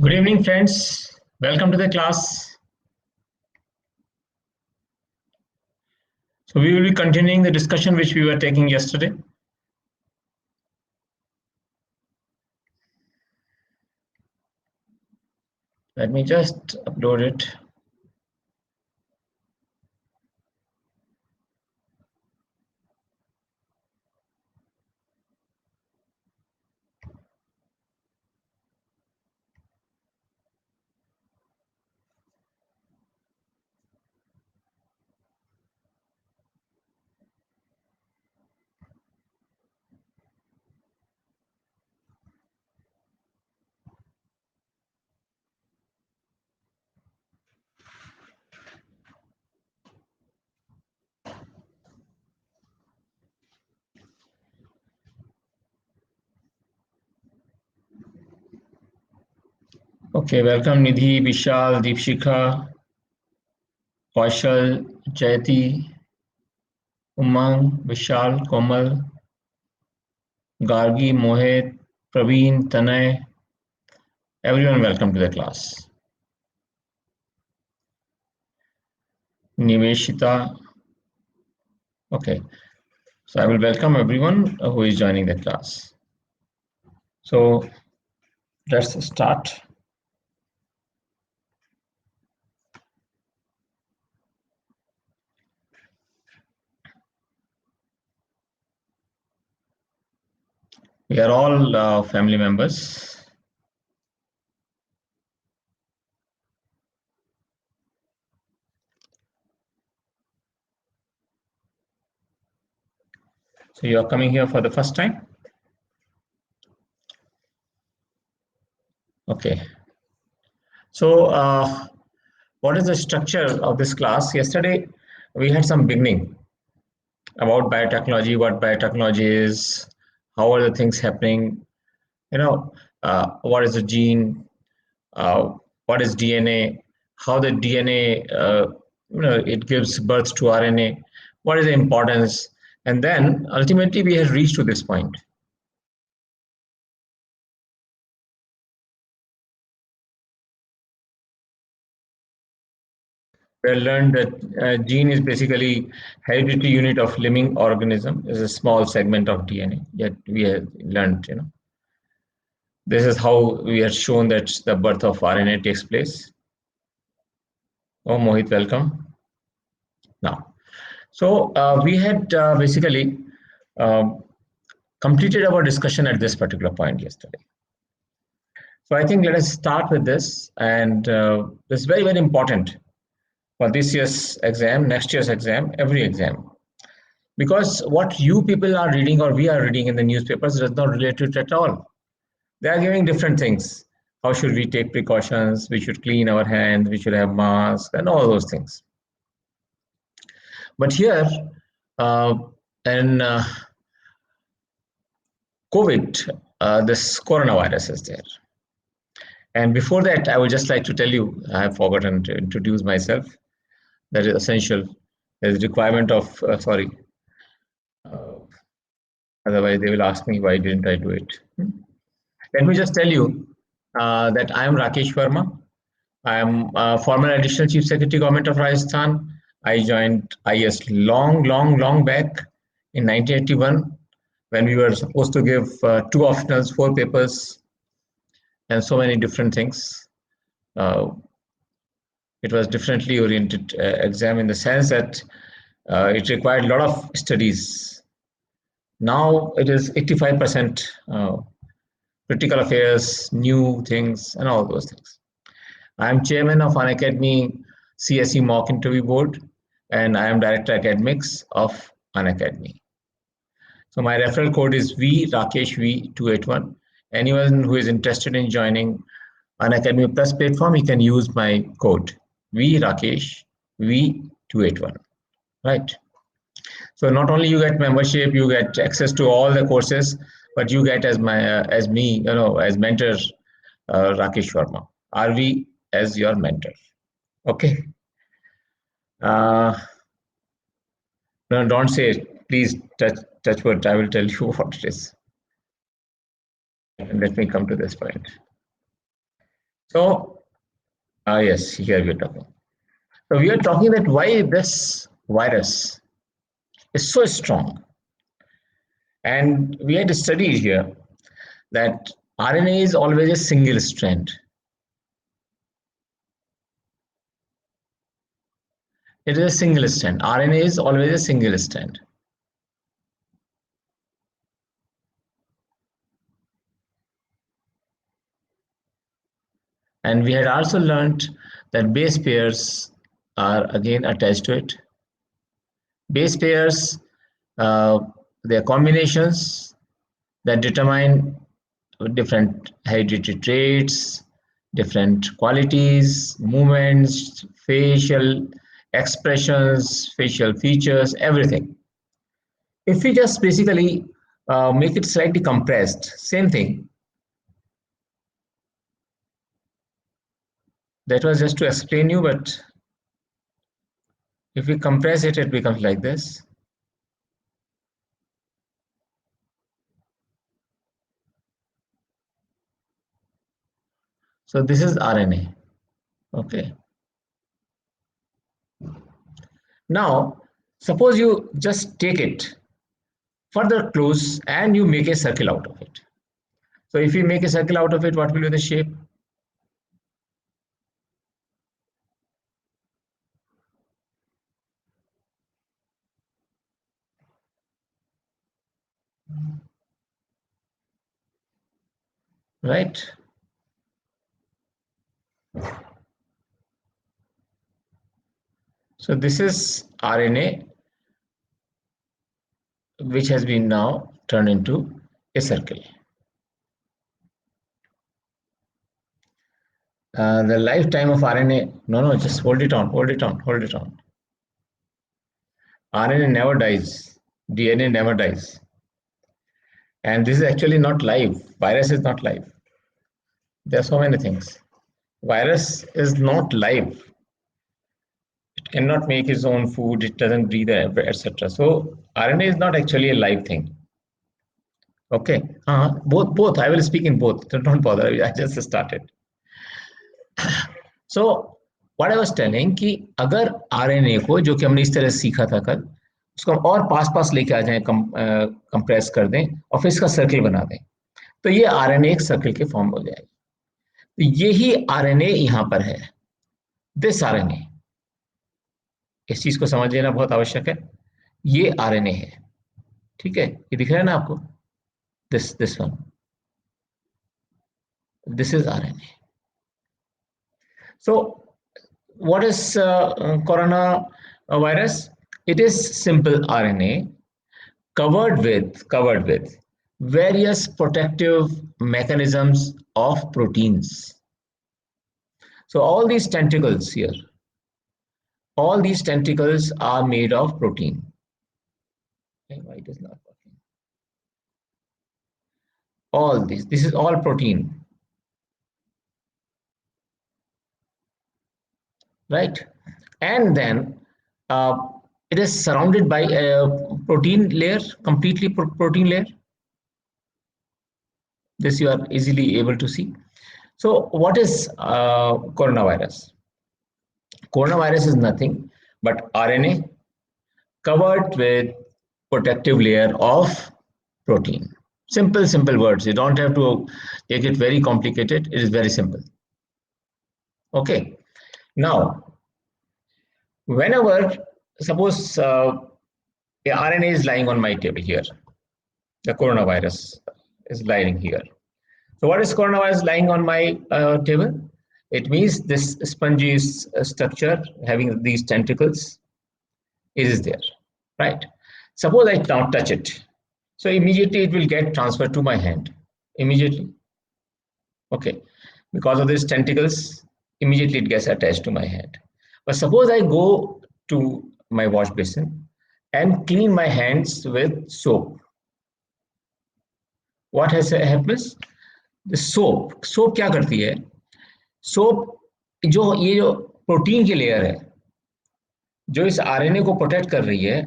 Good evening, friends. Welcome to the class. So we will be continuing the discussion which we were taking yesterday. Let me just upload it. Okay, welcome Nidhi, Vishal, Deepshikha, Kaushal, Jayati, Umang, Vishal, Komal, Gargi, Mohit, Praveen, Tanay. Everyone welcome to the class. Niveshita. Okay, so I will welcome everyone who is joining the class. So let's start. We are all family members. So you are coming here for the first time? Okay. So what is the structure of this class? Yesterday, we had some beginning about biotechnology, what biotechnology is, how are the things happening, you know, what is a gene, what is DNA, how the DNA, it gives birth to RNA, what is the importance, and then ultimately we have reached to this point. We learned that gene is basically hereditary unit of living organism, is a small segment of DNA. Yet we have learned, this is how we are shown that the birth of RNA takes place. Oh, Mohit, welcome. Now, so we had basically um, completed our discussion at this particular point yesterday. So I think let us start with this, and this is very, very important for this year's exam, next year's exam, every exam. Because what you people are reading or we are reading in the newspapers does not relate to it at all. They are giving different things. How should we take precautions? We should clean our hands, we should have masks, and all those things. But here, uh, in COVID, this coronavirus is there. And before that, I would just like to tell you, I have forgotten to introduce myself. That is essential. There is requirement of, uh, otherwise they will ask me why didn't I do it. Let me just tell you that I am Rakesh Verma. I am former Additional Chief Secretary, Government of Rajasthan. I joined IS long, long, long back in 1981 when we were supposed to give 2 optionals, 4 papers, and so many different things. Uh, it was differently oriented exam in the sense that it required a lot of studies. Now it is 85% critical affairs, new things, and all those things. I am chairman of Unacademy CSE Mock Interview Board, and I am director academics of Unacademy. So my referral code is V Rakesh V281. Anyone who is interested in joining Unacademy Plus platform, you can use my code V Rakesh V281. Right. So not only you get membership, you get access to all the courses, but you get as me, as mentor Rakesh Verma, RV as your mentor. Okay. No, don't say it. Please touch wood. I will tell you what it is. And let me come to this point. So, yes, here we are talking. So we are talking that why this virus is so strong, and we had studied here that RNA is always a single strand. It is a single strand. RNA is always a single strand. And we had also learned that base pairs are again attached to it. Base pairs, uh, they are combinations that determine different hereditary traits, different qualities, movements, facial expressions, facial features, everything. If we just basically make it slightly compressed, same thing. That was just to explain you, but if we compress it, it becomes like this. So this is RNA. Okay. Now, suppose you just take it further close and you make a circle out of it. So if you make a circle out of it, what will be the shape? Right? So this is RNA, which has been now turned into a circle. The lifetime of RNA, no, just hold it on, hold it on, hold it on. RNA never dies. DNA never dies. And this is actually not live. Virus is not live. There are so many things. Virus is not live. It cannot make its own food. It doesn't breathe, etc. So RNA is not actually a live thing. Okay. Both. I will speak in both. Don't bother. I just started. So what I was telling कि अगर RNA को जो कि हमने इस तरह सीखा था कल उसको हम और पास पास लेके आ जाएं कंप्रेस कर दें और फिर इसका सर्कल बना दें तो ये आरएनए एक सर्कल के फॉर्म हो जाएगी तो यही आरएनए यहाँ पर है दिस आरएनए इस चीज को समझ लेना बहुत आवश्यक है ये आरएनए है ठीक है ये दिख रहा है ना आपको this one this is RNA so what is coronavirus? It is simple RNA covered with various protective mechanisms of proteins. So all these tentacles are made of protein. Okay, why it is not working? All this is all protein, right? And then uh, it is surrounded by a protein layer, completely protein layer. This you are easily able to see. So what is coronavirus? Coronavirus is nothing but RNA covered with protective layer of protein. Simple words. You don't have to take it very complicated. It is very simple. Okay. Now, whenever, suppose the RNA is lying on my table here, the coronavirus is lying here. So what is coronavirus lying on my table? It means this spongy structure having these tentacles is there, right? Suppose I now touch it. So immediately it will get transferred to my hand. Immediately. Okay. Because of these tentacles, immediately it gets attached to my hand. But suppose I go to my wash basin and clean my hands with soap. What has happens? The soap क्या करती है? Soap ये जो protein की layer है जो इस RNA को प्रोटेक्ट कर रही है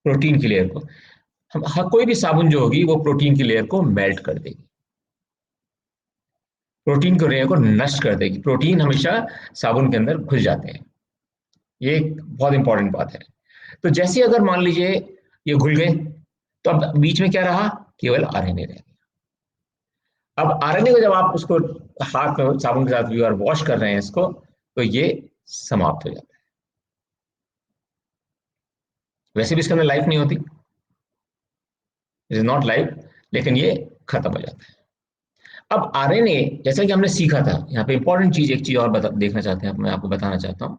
प्रोटीन की लेयर को हम कोई भी साबुन जो होगी वो प्रोटीन की लेयर को मेल्ट कर देगी प्रोटीन को को नष्ट कर देगी। प्रोटीन हमेशा साबुन के अंदर घुस जाते हैं, ये एक बहुत इंपॉर्टेंट बात है। तो जैसे अगर मान लीजिए ये घुल गए, तो अब बीच में क्या रहा, केवल आरएनए रह गया। अब आरएनए को जब आप उसको हाथ में साबुन के साथ भी और वॉश कर रहे हैं इसको, तो ये समाप्त हो जाता है। वैसे भी इसके अंदर लाइफ नहीं होती, इट इज नॉट लाइफ, लेकिन ये खत्म हो जाता है। अब आरएनए, जैसा कि हमने सीखा था, यहाँ पे इंपॉर्टेंट चीज, एक चीज और देखना चाहते हैं, मैं आपको बताना चाहता हूँ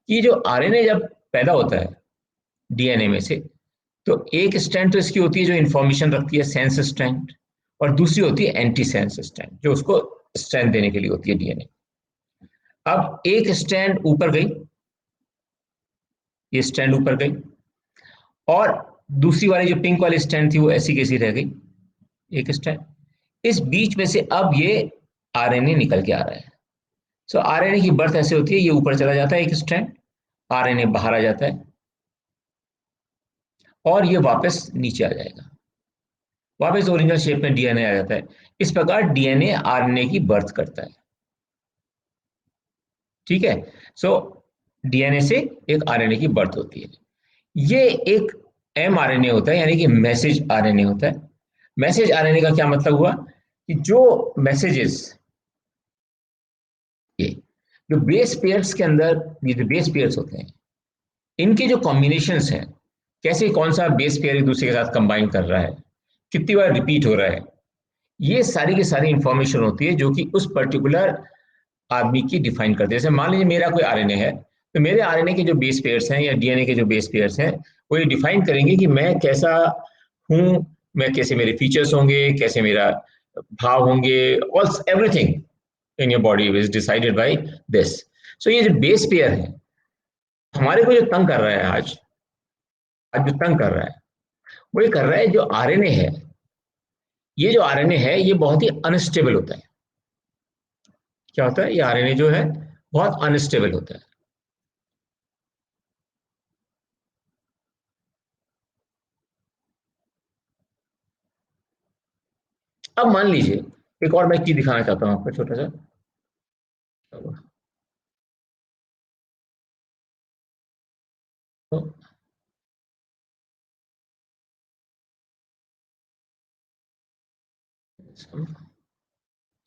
कि जो आरएनए जब पैदा होता है डीएनए में से, तो एक स्ट्रैंड तो इसकी होती है जो इंफॉर्मेशन रखती है, सेंस स्ट्रैंड, और दूसरी होती है एंटी सेंस स्ट्रैंड, जो उसको स्ट्रैंड देने के लिए होती है डीएनए। अब एक स्ट्रैंड ऊपर गई, ये स्ट्रैंड ऊपर गई, और दूसरी वाली जो पिंक वाली स्ट्रैंड थी वो ऐसी कैसी रह गई, एक स्ट्रैंड। इस बीच में से अब ये आरएनए निकल के आ रहा है। सो आरएनए की बर्थ ऐसे होती है, ये ऊपर चला जाता है एक स्ट्रैंड, आरएनए बाहर आ जाता है, और ये वापस नीचे आ जाएगा, वापस ओरिजिनल शेप में डीएनए आ जाता है। इस प्रकार डीएनए आरएनए की बर्थ करता है। ठीक है। सो डीएनए से एक आरएनए की बर्थ होती है। ये एक एमआरएनए होता है, यानी कि मैसेज आरएनए होता है। मैसेज आरएनए का क्या मतलब हुआ कि जो मैसेजेस, ये जो बेस पेयर्स के अंदर, ये जो बेस पेयर्स होते हैं, इनके जो कॉम्बिनेशंस हैं, कैसे कौन सा बेस पेयर एक दूसरे के साथ कंबाइन कर रहा है, कितनी बार रिपीट हो रहा है, ये सारी की सारी इंफॉर्मेशन होती है जो कि उस पर्टिकुलर आदमी की डिफाइन करते हैं। जैसे मान लीजिए मेरा कोई आरएनए है, तो मेरे आरएनए के जो बेस पेयर्स हैं या डीएनए के जो बेस पेयर्स हैं, वो ये डिफाइन करेंगे कि मैं कैसा हूँ, मैं कैसे मेरे फीचर्स होंगे, कैसे मेरा भाव होंगे, all everything in your body is decided by this. So ये जो बेस पेयर है, हमारे को जो तंग कर रहा है आज, जो तंग कर रहा है, वो ये कर रहा है जो आरएनए है, ये जो आरएनए है ये बहुत ही अनस्टेबल होता है। क्या होता है, ये आरएनए जो है बहुत अनस्टेबल होता है। अब मान लीजिए, एक और मैं चीज दिखाना चाहता हूँ आपको, छोटा सा।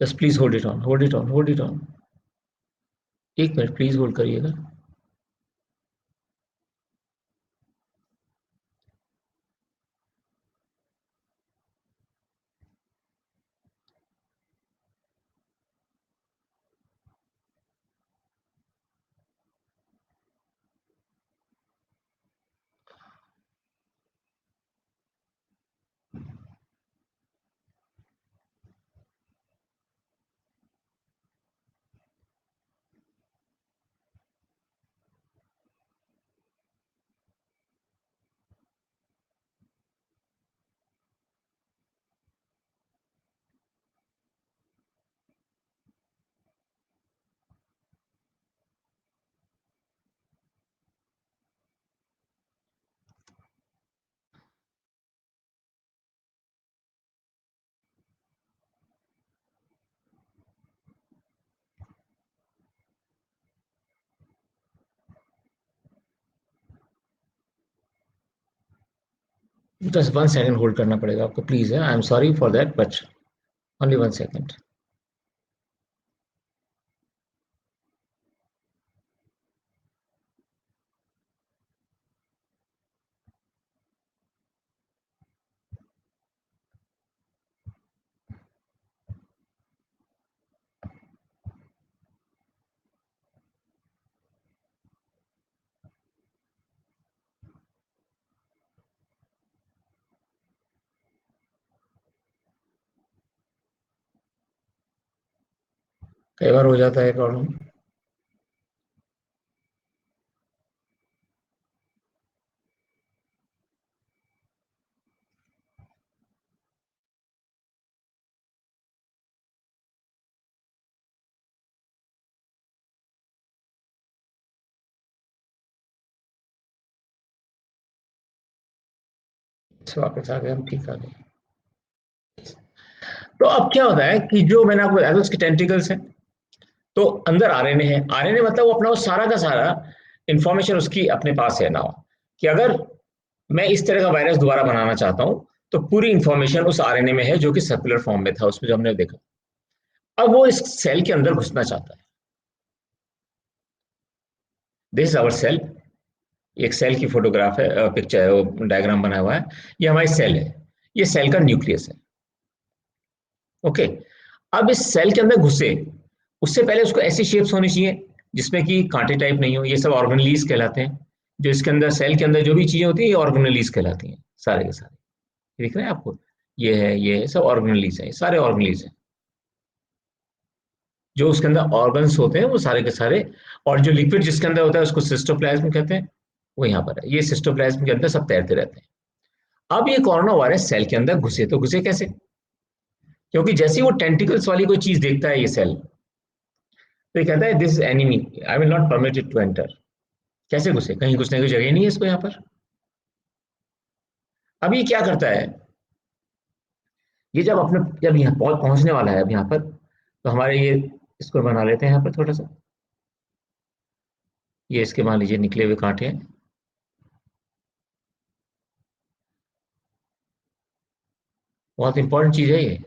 Just please hold it on, hold it on, hold it on. एक मिनट प्लीज होल्ड करिएगा। जस्ट 1 सेकंड होल्ड करना पड़ेगा आपको, प्लीज है, I am sorry for that, but only 1 second. कई बार हो जाता है प्रॉब्लम। वापस आ गए हम, ठीक आ गए। तो अब क्या होता है कि जो मैंने आपको बताया था उसके टेंटिकल्स हैं, तो अंदर आरएनए है। आरएनए मतलब वो अपना वो सारा का सारा इंफॉर्मेशन उसकी अपने पास है ना, कि अगर मैं इस तरह का वायरस दोबारा बनाना चाहता हूं तो पूरी इंफॉर्मेशन उस आरएनए में है जो कि सर्कुलर फॉर्म में था उसमें जो हमने देखा। अब वो इस सेल के अंदर घुसना चाहता है। This is our cell. एक सेल की फोटोग्राफ है, पिक्चर है, वो डायग्राम बना हुआ है। ये हमारी सेल है, ये सेल का न्यूक्लियस है। ओके। अब इस सेल के अंदर घुसे उससे पहले उसको ऐसी शेप्स होनी चाहिए जिसमें कि कांटे टाइप नहीं हो। ये सब ऑर्गेनेलीज कहलाते हैं। जो इसके अंदर सेल के अंदर जो भी चीजें होती है ये ऑर्गेनेलीज कहलाती हैं सारे के सारे। दिख रहे हैं आपको? ये सब ऑर्गेनेलीज है, सारे ऑर्गेनेलीज हैं। जो उसके अंदर ऑर्गन्स होते हैं वो सारे के सारे, और जो लिक्विड जिसके अंदर होता है उसको सिस्टोप्लाज्म कहते हैं। वो यहाँ पर है, ये सिस्टोप्लाज्म के अंदर सब तैरते रहते हैं। अब ये कोरोना वायरस सेल के अंदर घुसे तो घुसे कैसे? क्योंकि जैसे ही वो टेंटिकल्स वाली कोई चीज देखता है ये सेल, तो ये कहता है this enemy, I will not permit it to enter. कैसे घुसे? कहीं घुसने की जगह नहीं है इसको यहाँ पर। अब ये क्या करता है, ये जब यहाँ पहुंचने वाला है अब यहाँ पर, तो हमारे ये इसको बना लेते हैं यहाँ पर थोड़ा सा। ये इसके मान लीजिए निकले हुए कांटे हैं। बहुत इंपॉर्टेंट चीज है ये।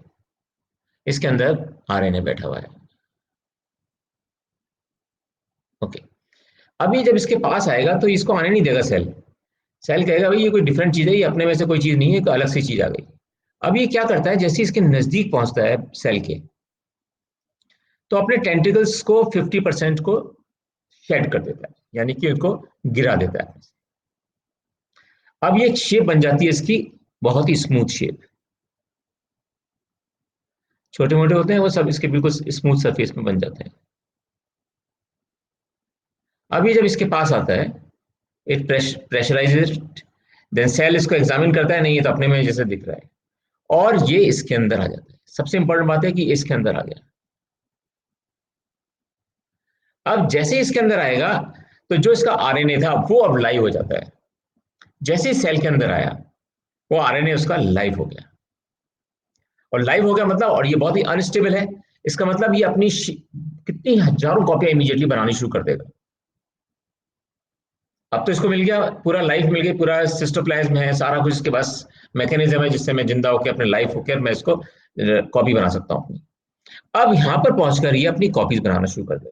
इसके अंदर आरएनए बैठा हुआ है। ओके। अब ये जब इसके पास आएगा तो इसको आने नहीं देगा सेल। सेल कहेगा भाई ये कोई डिफरेंट चीज है, ये अपने में से कोई चीज नहीं है, कोई अलग सी चीज आ गई। अब ये क्या करता है, जैसे इसके नजदीक पहुंचता है सेल के, तो अपने टेंटिकल्स को 50% को शेड कर देता है, यानी कि उसको गिरा देता है। अब ये शेप बन जाती है इसकी, बहुत ही स्मूथ शेप। छोटे मोटे होते हैं वो सब इसके बिल्कुल स्मूथ सरफेस में बन जाते हैं। अब ये जब इसके पास आता है, इट प्रेशराइज, देन सेल इसको एग्जामिन करता है, नहीं ये तो अपने में जैसे दिख रहा है, और ये इसके अंदर आ जाता है। सबसे इंपॉर्टेंट बात है कि इसके अंदर आ गया। अब जैसे इसके अंदर आएगा तो जो इसका आरएनए था वो अब लाइव हो जाता है। जैसे ही सेल के अंदर आया वो आरएनए उसका लाइव हो गया। और लाइव हो गया मतलब, और ये बहुत ही अनस्टेबल है, इसका मतलब ये अपनी कितनी हजारों कॉपियां इमीडिएटली बनानी शुरू कर देगा। अब तो इसको मिल गया, पूरा लाइफ मिल गया, पूरा सिस्टोप्लाज्म है, सारा कुछ इसके पास मैकेनिज्म है जिससे मैं जिंदा होकर अपने लाइफ होकर मैं इसको कॉपी बना सकता हूँ अपनी। अब यहां पर पहुंचकर ये अपनी कॉपीज बनाना शुरू कर देता है।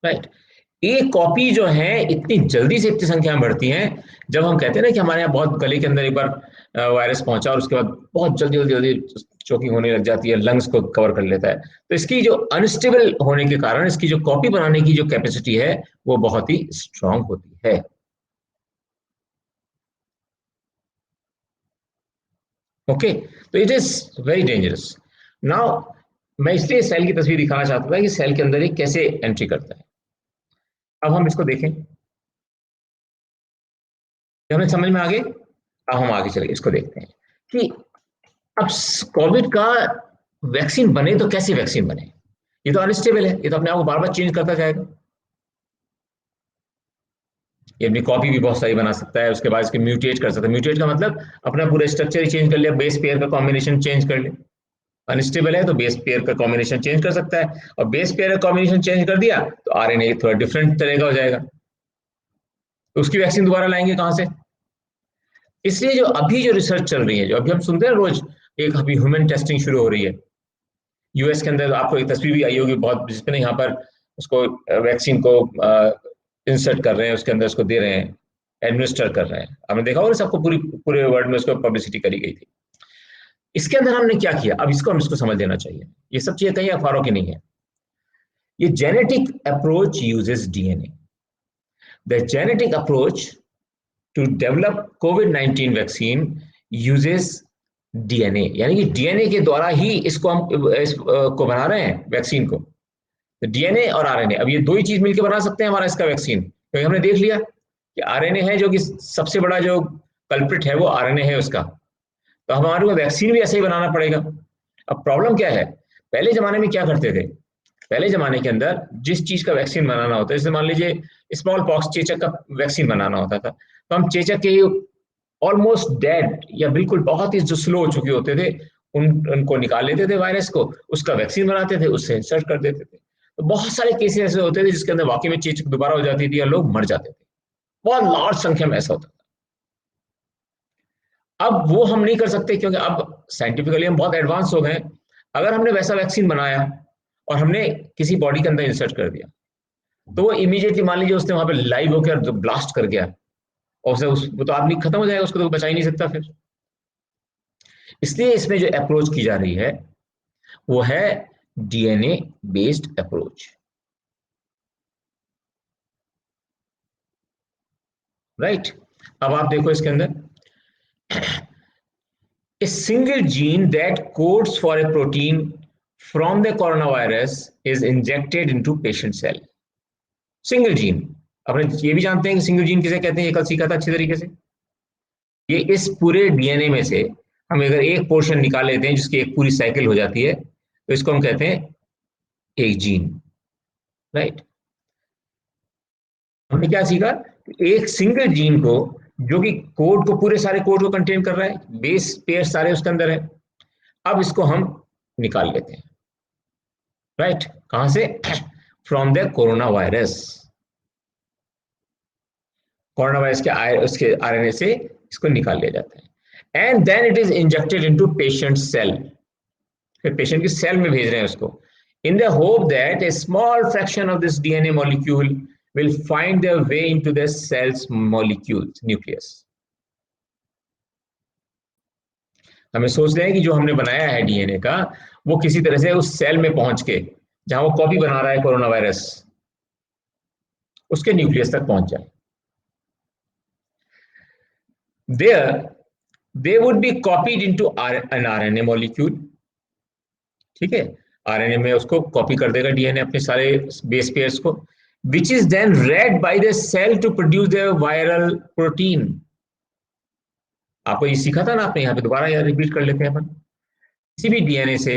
राइट। एक कॉपी जो है इतनी जल्दी से इतनी संख्या में बढ़ती है। जब हम कहते हैं ना कि हमारे यहाँ बहुत गले के अंदर एक बार वायरस पहुंचा और उसके बाद बहुत जल्दी जल्दी जल्दी चोकिंग होने लग जाती है, लंग्स को कवर कर लेता है, तो इसकी जो अनस्टेबल होने के कारण इसकी जो कॉपी बनाने की जो कैपेसिटी है वो बहुत ही स्ट्रांग होती है। ओके। तो it is very dangerous. Now मैं इसलिए सेल की तस्वीर दिखाना चाहता था कि सेल के अंदर ये कैसे एंट्री करता है। अब हम इसको देखें, ये हमें समझ में आ गए। अब हम आगे चले इसको देखते हैं कि अब कोविड का वैक्सीन बने तो कैसे वैक्सीन बने। ये तो अनस्टेबल है, ये तो अपने आप को बार बार चेंज करता जाएगा। ये अपनी कॉपी भी बहुत सारी बना सकता है, उसके बाद इसके म्यूटेट कर सकता है। म्यूटेट का मतलब अपना पूरा स्ट्रक्चर ही चेंज कर लिया, बेस पेयर का कॉम्बिनेशन चेंज कर ले। अनस्टेबल है तो बेस पेयर का कॉम्बिनेशन चेंज कर सकता है, और बेस पेयर का कॉम्बिनेशन चेंज कर दिया तो आरएनए थोड़ा डिफरेंट तरह का हो जाएगा। तो उसकी वैक्सीन दोबारा लाएंगे कहां से? इसलिए जो अभी जो रिसर्च चल रही है, जो अभी हम सुनते हैं रोज, एक अभी ह्यूमन टेस्टिंग शुरू हो रही है यूएस के अंदर। आपको एक तस्वीर भी आई होगी बहुत, जिसमें यहाँ पर उसको वैक्सीन को इंसर्ट कर रहे हैं, उसके अंदर उसको दे रहे हैं, एडमिनिस्टर कर रहे हैं। हमने देखा होगा सबको, पूरी पूरे वर्ल्ड में उसको पब्लिसिटी करी गई थी। इसके अंदर हमने क्या किया, अब इसको समझ लेना चाहिए। ये सब चीजें कहीं अखबारों की नहीं है। ये genetic approach uses DNA. The genetic approach to develop COVID 19 vaccine uses DNA, यानी कि डीएनए के द्वारा ही इसको हम को बना रहे हैं वैक्सीन को। तो डीएनए और आरएनए, अब ये दो ही चीज मिलकर बना सकते हैं हमारा इसका वैक्सीन, क्योंकि हमने देख लिया कि आरएनए है जो कि सबसे बड़ा जो कल्प्रिट है वो आरएनए है उसका। तो हमारे को वैक्सीन भी ऐसे ही बनाना पड़ेगा। अब प्रॉब्लम क्या है, पहले जमाने में क्या करते थे पहले जमाने के अंदर जिस चीज का वैक्सीन बनाना होता है, जैसे मान लीजिए स्मॉल पॉक्स, चेचक का वैक्सीन बनाना होता था, तो हम चेचक के ऑलमोस्ट डेड या बिल्कुल बहुत ही जो स्लो हो चुके होते थे उनको निकाल लेते थे वायरस को, उसका वैक्सीन बनाते थे, उससे इंसर्ट कर देते थे। तो बहुत सारे केसेस ऐसे होते थे जिसके अंदर वाकई में चेचक दोबारा हो जाती थी या लोग मर जाते थे, बहुत लार्ज संख्या में ऐसा होता था। अब वो हम नहीं कर सकते क्योंकि अब साइंटिफिकली हम बहुत एडवांस हो गए। अगर हमने वैसा वैक्सीन बनाया और हमने किसी बॉडी के अंदर इंसर्ट कर दिया, तो वो इमीडिएटली मान लीजिए उसने वहां पे लाइव होकर ब्लास्ट कर गया, और वो तो आदमी खत्म हो जाएगा, उसको तो बचा ही नहीं सकता फिर। इसलिए इसमें जो अप्रोच की जा रही है वो है डीएनए बेस्ड अप्रोच, राइट। अब आप देखो इसके अंदर, a single gene that codes for a protein from the coronavirus is injected into patient cell। Single gene, अपने ये भी जानते हैं कि सिंगल जीन किसे कहते हैं, ये कल सीखा था अच्छी तरीके से। ये इस पूरे डीएनए में से हम अगर एक पोर्शन निकाल लेते हैं जिसकी एक पूरी साइकिल हो जाती है, तो इसको हम कहते हैं एक जीन, राइट। हमने क्या सीखा, एक सिंगल जीन को, जो कि कोड को, पूरे सारे कोड को कंटेन कर रहा है, बेस पेयर सारे उसके अंदर है, अब इसको हम निकाल लेते हैं, राइट। कहां से? From the corona virus. Corona virus के उसके आरएनए से इसको निकाल लिया जाता है, and then it is injected into patient cell. फिर पेशेंट की सेल में भेज रहे हैं उसको, in the hope that a small fraction of this DNA molecule will find their way into the cell's molecules nucleus। हमें सोच रहे हैं कि जो हमने बनाया है डीएनए का, वो किसी तरह से उस सेल में पहुंच के, जहां वो कॉपी बना रहा है कोरोना वायरस, उसके न्यूक्लियस तक पहुंच जाए। There they would be copied into an RNA molecule। ठीक है, आरएनए में उसको कॉपी कर देगा डीएनए अपने सारे बेस पेयर्स को, which is then read by the cell to produce the viral protein। आपको ये सीखा था ना आपने, यहाँ पे दोबारा यार रिपीट कर लेते हैं अपन। किसी भी डीएनए से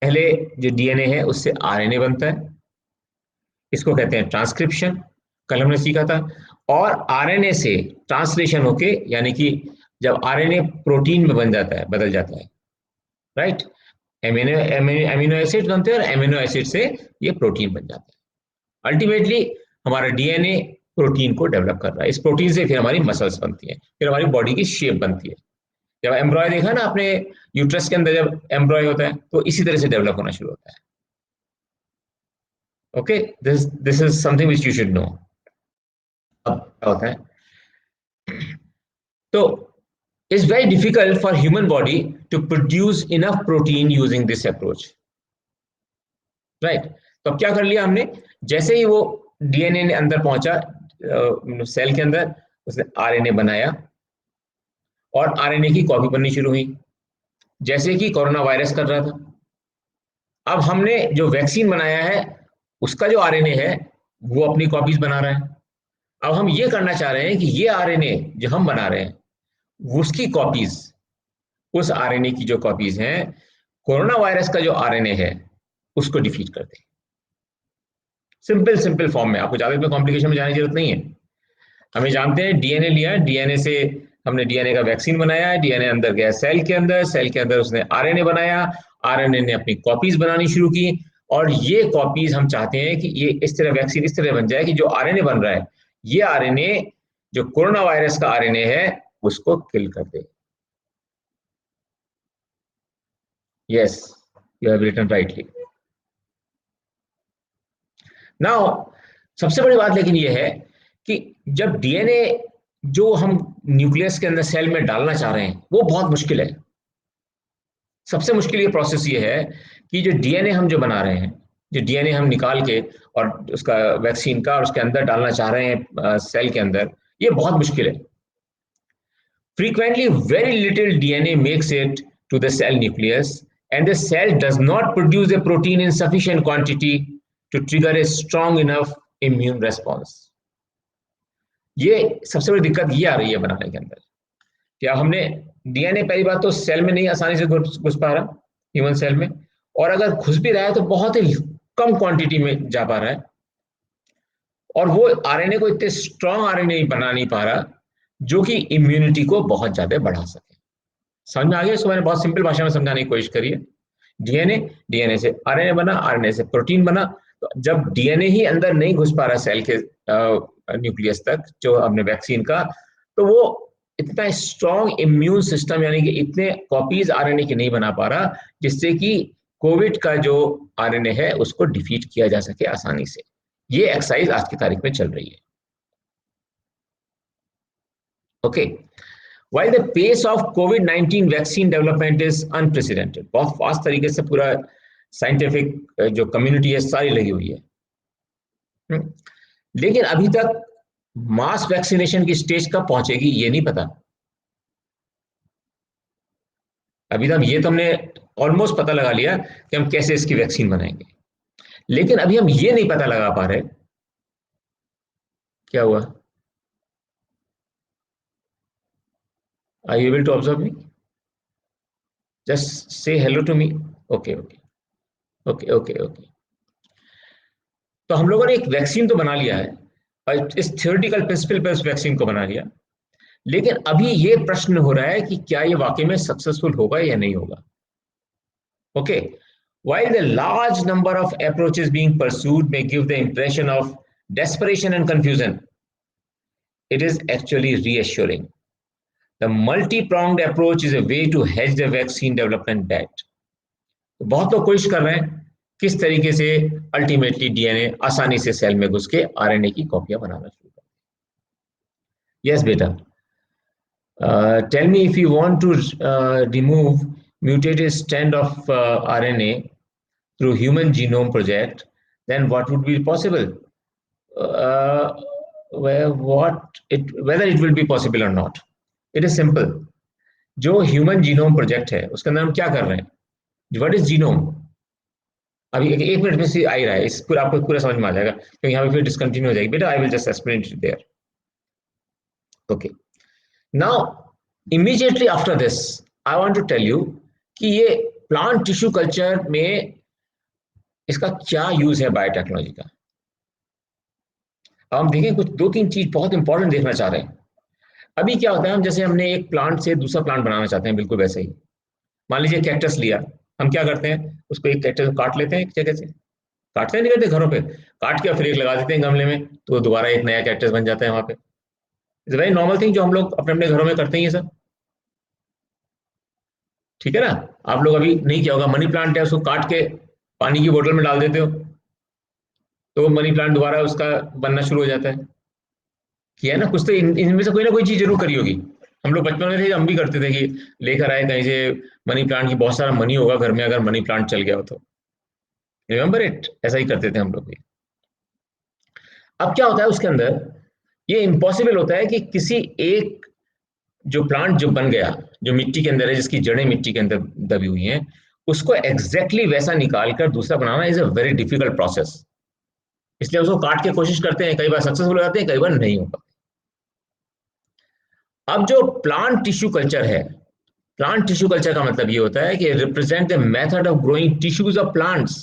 पहले जो डीएनए है उससे आरएनए बनता है, इसको कहते हैं ट्रांसक्रिप्शन, कल हमने सीखा था। और आरएनए से ट्रांसलेशन होके, यानी कि जब आरएनए प्रोटीन में बन जाता है, बदल जाता है, राइट। एमिनो एमिनो एसिड बनते हैं और एमिनो एसिड से ये प्रोटीन बन जाता है। अल्टीमेटली हमारा डीएनए प्रोटीन को डेवलप कर रहा है, इस प्रोटीन से फिर हमारी मसल्स बनती है, फिर हमारी बॉडी की शेप बनती है। जब एम्ब्रॉय देखा ना आपने, यूट्रस के अंदर जब एम्ब्रॉय होता है तो इसी तरह से डेवलप होना शुरू होता है। Okay, this is something which you should know. अब क्या होता है, तो it's very difficult for human body to produce enough protein using this approach, right। तो अब क्या कर लिया हमने, जैसे ही वो डीएनए ने अंदर पहुंचा सेल के अंदर, उसने आरएनए बनाया और आरएनए की कॉपी बननी शुरू हुई, जैसे कि कोरोना वायरस कर रहा था। अब हमने जो वैक्सीन बनाया है उसका जो आरएनए है वो अपनी कॉपीज बना रहा है। अब हम ये करना चाह रहे हैं कि ये आरएनए जो हम बना रहे हैं उसकी कॉपीज, उस आरएनए की जो कॉपीज हैं, कोरोना वायरस का जो आरएनए है उसको डिफीट कर दें। सिंपल सिंपल फॉर्म में, आपको ज्यादा इसमें कॉम्प्लिकेशन में जाने की जरूरत नहीं है। हमें जानते हैं डीएनए लिया, डीएनए से हमने डीएनए का वैक्सीन बनाया, डीएनए अंदर गया सेल के अंदर, सेल के अंदर उसने आरएनए बनाया, आरएनए ने अपनी कॉपीज बनानी शुरू की, और ये कॉपीज हम चाहते हैं कि ये इस तरह वैक्सीन इस तरह बन जाए कि जो आरएनए बन रहा है, ये आरएनए जो कोरोना वायरस का आरएनए है उसको किल कर दे। Yes, you have written rightly. Now सबसे बड़ी बात लेकिन ये है कि जब डीएनए जो हम न्यूक्लियस के अंदर सेल में डालना चाह रहे हैं वो बहुत मुश्किल है। सबसे मुश्किल ये प्रोसेस ये है कि जो डीएनए हम जो बना रहे हैं, जो डीएनए हम निकाल के और उसका वैक्सीन का और उसके अंदर डालना चाह रहे हैं सेल के अंदर, ये बहुत मुश्किल है। Frequently, very little DNA makes it to the cell nucleus, and the cell does not produce a protein in sufficient quantity to trigger a strong enough immune response। ये सबसे बड़ी दिक्कत ये आ रही है बनाने के अंदर, क्या हमने डीएनए पहली बात तो सेल में नहीं आसानी से घुस पा रहा, ह्यूमन सेल में, और अगर घुस भी रहा है तो बहुत ही कम क्वांटिटी में जा पा रहा है, और वो आरएनए को इतने स्ट्रॉन्ग आरएनए बना नहीं पा रहा जो कि इम्यूनिटी को बहुत ज्यादा बढ़ा सके। समझ में आ गया? इसको मैंने बहुत सिंपल भाषा में समझाने की कोशिश करी है। डीएनए, डीएनए से आरएनए बना, आरएनए से प्रोटीन बना। तो जब डीएनए ही अंदर नहीं घुस पा रहा सेल के न्यूक्लियस तक, जो हमने वैक्सीन का, तो वो इतना स्ट्रॉन्ग इम्यून सिस्टम, यानी कि इतने कॉपीज आरएनए की नहीं बना पा रहा जिससे कि कोविड का जो आरएनए है उसको डिफीट किया जा सके आसानी से। ये एक्सरसाइज आज की तारीख में चल रही है। Okay, while the pace of COVID-19 vaccine development is unprecedented, बहुत फास्ट तरीके से पूरा साइंटिफिक जो कम्युनिटी है सारी लगी हुई है। हम्म, लेकिन अभी तक मास वैक्सीनेशन की स्टेज कब पहुंचेगी ये नहीं पता। अभी तक ये तो हमने ऑलमोस्ट पता लगा लिया कि हम कैसे इसकी वैक्सीन बनाएंगे, लेकिन अभी हम ये नहीं पता लगा पा रहे। क्या हुआ? Are you able to observe me? Just say hello to me. Okay okay okay okay okay. तो हम लोगों ने एक वैक्सीन तो बना लिया है, और इस थियोरेटिकल प्रिंसिपल पे उस वैक्सीन को बना लिया, लेकिन अभी ये प्रश्न हो रहा है कि क्या ये वाकई में सक्सेसफुल होगा या नहीं होगा। Okay, while the large number of approaches being pursued may give the impression of desperation and confusion, it is actually reassuring. The multi-pronged approach is a way to hedge the vaccine development bet. तो बहुत लोग कोशिश कर रहे हैं किस तरीके से अल्टीमेटली डीएनए आसानी से सेल में घुस के आरएनए की कॉपियां बनाना शुरू करें। यस बेटा, tell me, if you want to remove mutated strand of RNA through human genome project, then what would be possible? Uh, whether it will be possible or not? It is simple. जो human genome project है उसके अंदर हम क्या कर रहे हैं? What is genome? अभी एक मिनट में से आ ही रहा है, इस पूरा आपको पूरा समझ में आ जाएगा, क्योंकि यहाँ पे फिर डिसकंटिन्यू हो जाएगी बेटा। I will just explain it there. Okay, now immediately after this I want to tell you कि ये प्लांट टिश्यू कल्चर में इसका क्या यूज है बायोटेक्नोलॉजी का। अब हम देखें कुछ दो तीन चीज बहुत इंपॉर्टेंट देखना चाह रहे हैं। अभी क्या होता है, हम जैसे हमने एक प्लांट से दूसरा प्लांट बनाना चाहते हैं, बिल्कुल वैसे ही मान लीजिए कैक्टस लिया। हम क्या करते हैं, उसको एक कैक्टस को काट लेते हैं, एक जगह से काटते हैं, नहीं करते घरों पे, काट के फिर एक लगा देते हैं गमले में, तो दोबारा एक नया कैक्टस बन जाता है वहां पे। इट्स वेरी नॉर्मल थिंग जो हम लोग अपने अपने घरों में करते हैं ये सब, ठीक है ना। आप लोग अभी नहीं किया होगा, मनी प्लांट है उसको काट के पानी की बोतल में डाल देते हो तो मनी प्लांट दोबारा उसका बनना शुरू हो जाता है। किया है ना कुछ तो, इनमें से कोई ना कोई चीज जरूर करी होगी। हम लोग बचपन में थे, हम भी करते थे कि लेकर आए कहीं से मनी प्लांट की, बहुत सारा मनी होगा घर में अगर मनी प्लांट चल गया हो तो। रिमेम्बर इट, ऐसा ही करते थे हम लोग भी। अब क्या होता है उसके अंदर, ये इम्पॉसिबल होता है कि किसी एक जो प्लांट जो बन गया, जो मिट्टी के अंदर है, जिसकी जड़ें मिट्टी के अंदर दबी हुई हैं, उसको एग्जैक्टली वैसा निकाल कर दूसरा बनाना is a very difficult process. इसलिए उसको काट के कोशिश करते हैं, कई बार सक्सेसफुल हो जाते हैं, कई बार नहीं हो पाते। अब जो प्लांट टिश्यू कल्चर है, प्लांट टिश्यू कल्चर का मतलब ये होता है कि represent the method of growing tissues of plants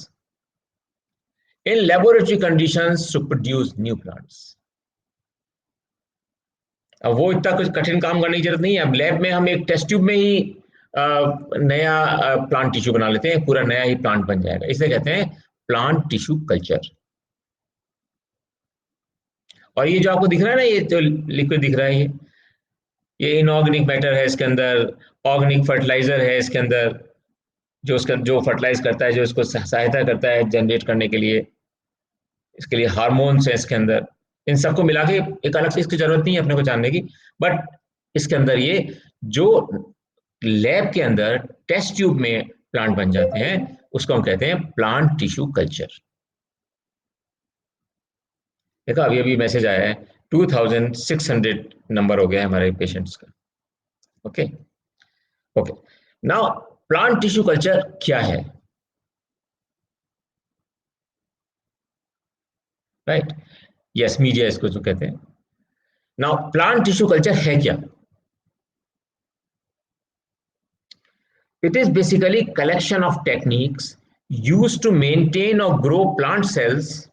in laboratory conditions to produce new plants. अब वो इतना कुछ कठिन काम करने की जरूरत नहीं है। अब लैब में हम एक टेस्ट ट्यूब में ही नया प्लांट टिश्यू बना लेते हैं, पूरा नया ही प्लांट बन जाएगा। इसे कहते हैं प्लांट टिश्यू कल्चर। और ये जो आपको दिख रहा है ना, ये जो लिक्विड दिख रहा है, ये इनऑर्गेनिक मैटर है इसके अंदर, ऑर्गेनिक फर्टिलाइजर है इसके अंदर, जो उसका जो फर्टिलाइज करता है, जो इसको सहायता करता है जनरेट करने के लिए। इसके लिए हार्मोन्स है इसके अंदर। इन सबको मिला के एक अलग से इसकी जरूरत नहीं है अपने को जानने की, बट इसके अंदर ये जो लैब के अंदर टेस्ट ट्यूब में प्लांट बन जाते हैं उसको हम कहते हैं प्लांट टिश्यू कल्चर। देखो अभी अभी मैसेज आया है, 2600 नंबर हो गया है हमारे पेशेंट्स का। Okay okay, now plant tissue culture क्या है, राइट? यस, मीडिया इसको जो कहते हैं। नाउ प्लांट टिश्यू कल्चर है क्या? It is basically collection of techniques used to maintain or grow plant cells,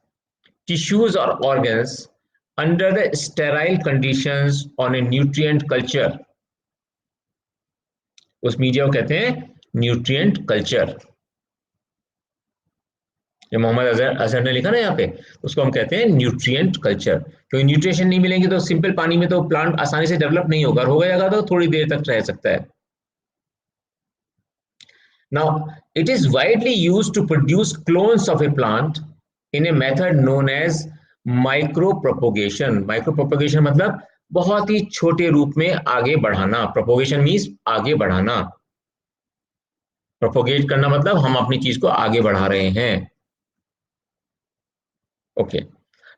tissues, or organs under the sterile conditions on a nutrient culture. उस media को कहते हैं न्यूट्रिएंट कल्चर। जो मोहम्मद अजहर ने लिखा ना यहाँ पे, उसको हम कहते हैं न्यूट्रिएंट कल्चर, क्योंकि न्यूट्रिशन नहीं मिलेंगे तो सिंपल पानी में तो प्लांट आसानी से डेवलप नहीं होगा, और हो जाएगा तो थोड़ी देर तक रह सकता है। Now, it is widely used to produce clones of a plant in a method known as micropropagation. Micropropagation मतलब बहुत ही छोटे रूप में आगे बढ़ाना। Propagation means आगे बढ़ाना। Propagate करना मतलब हम अपनी चीज को आगे बढ़ा रहे हैं। Okay.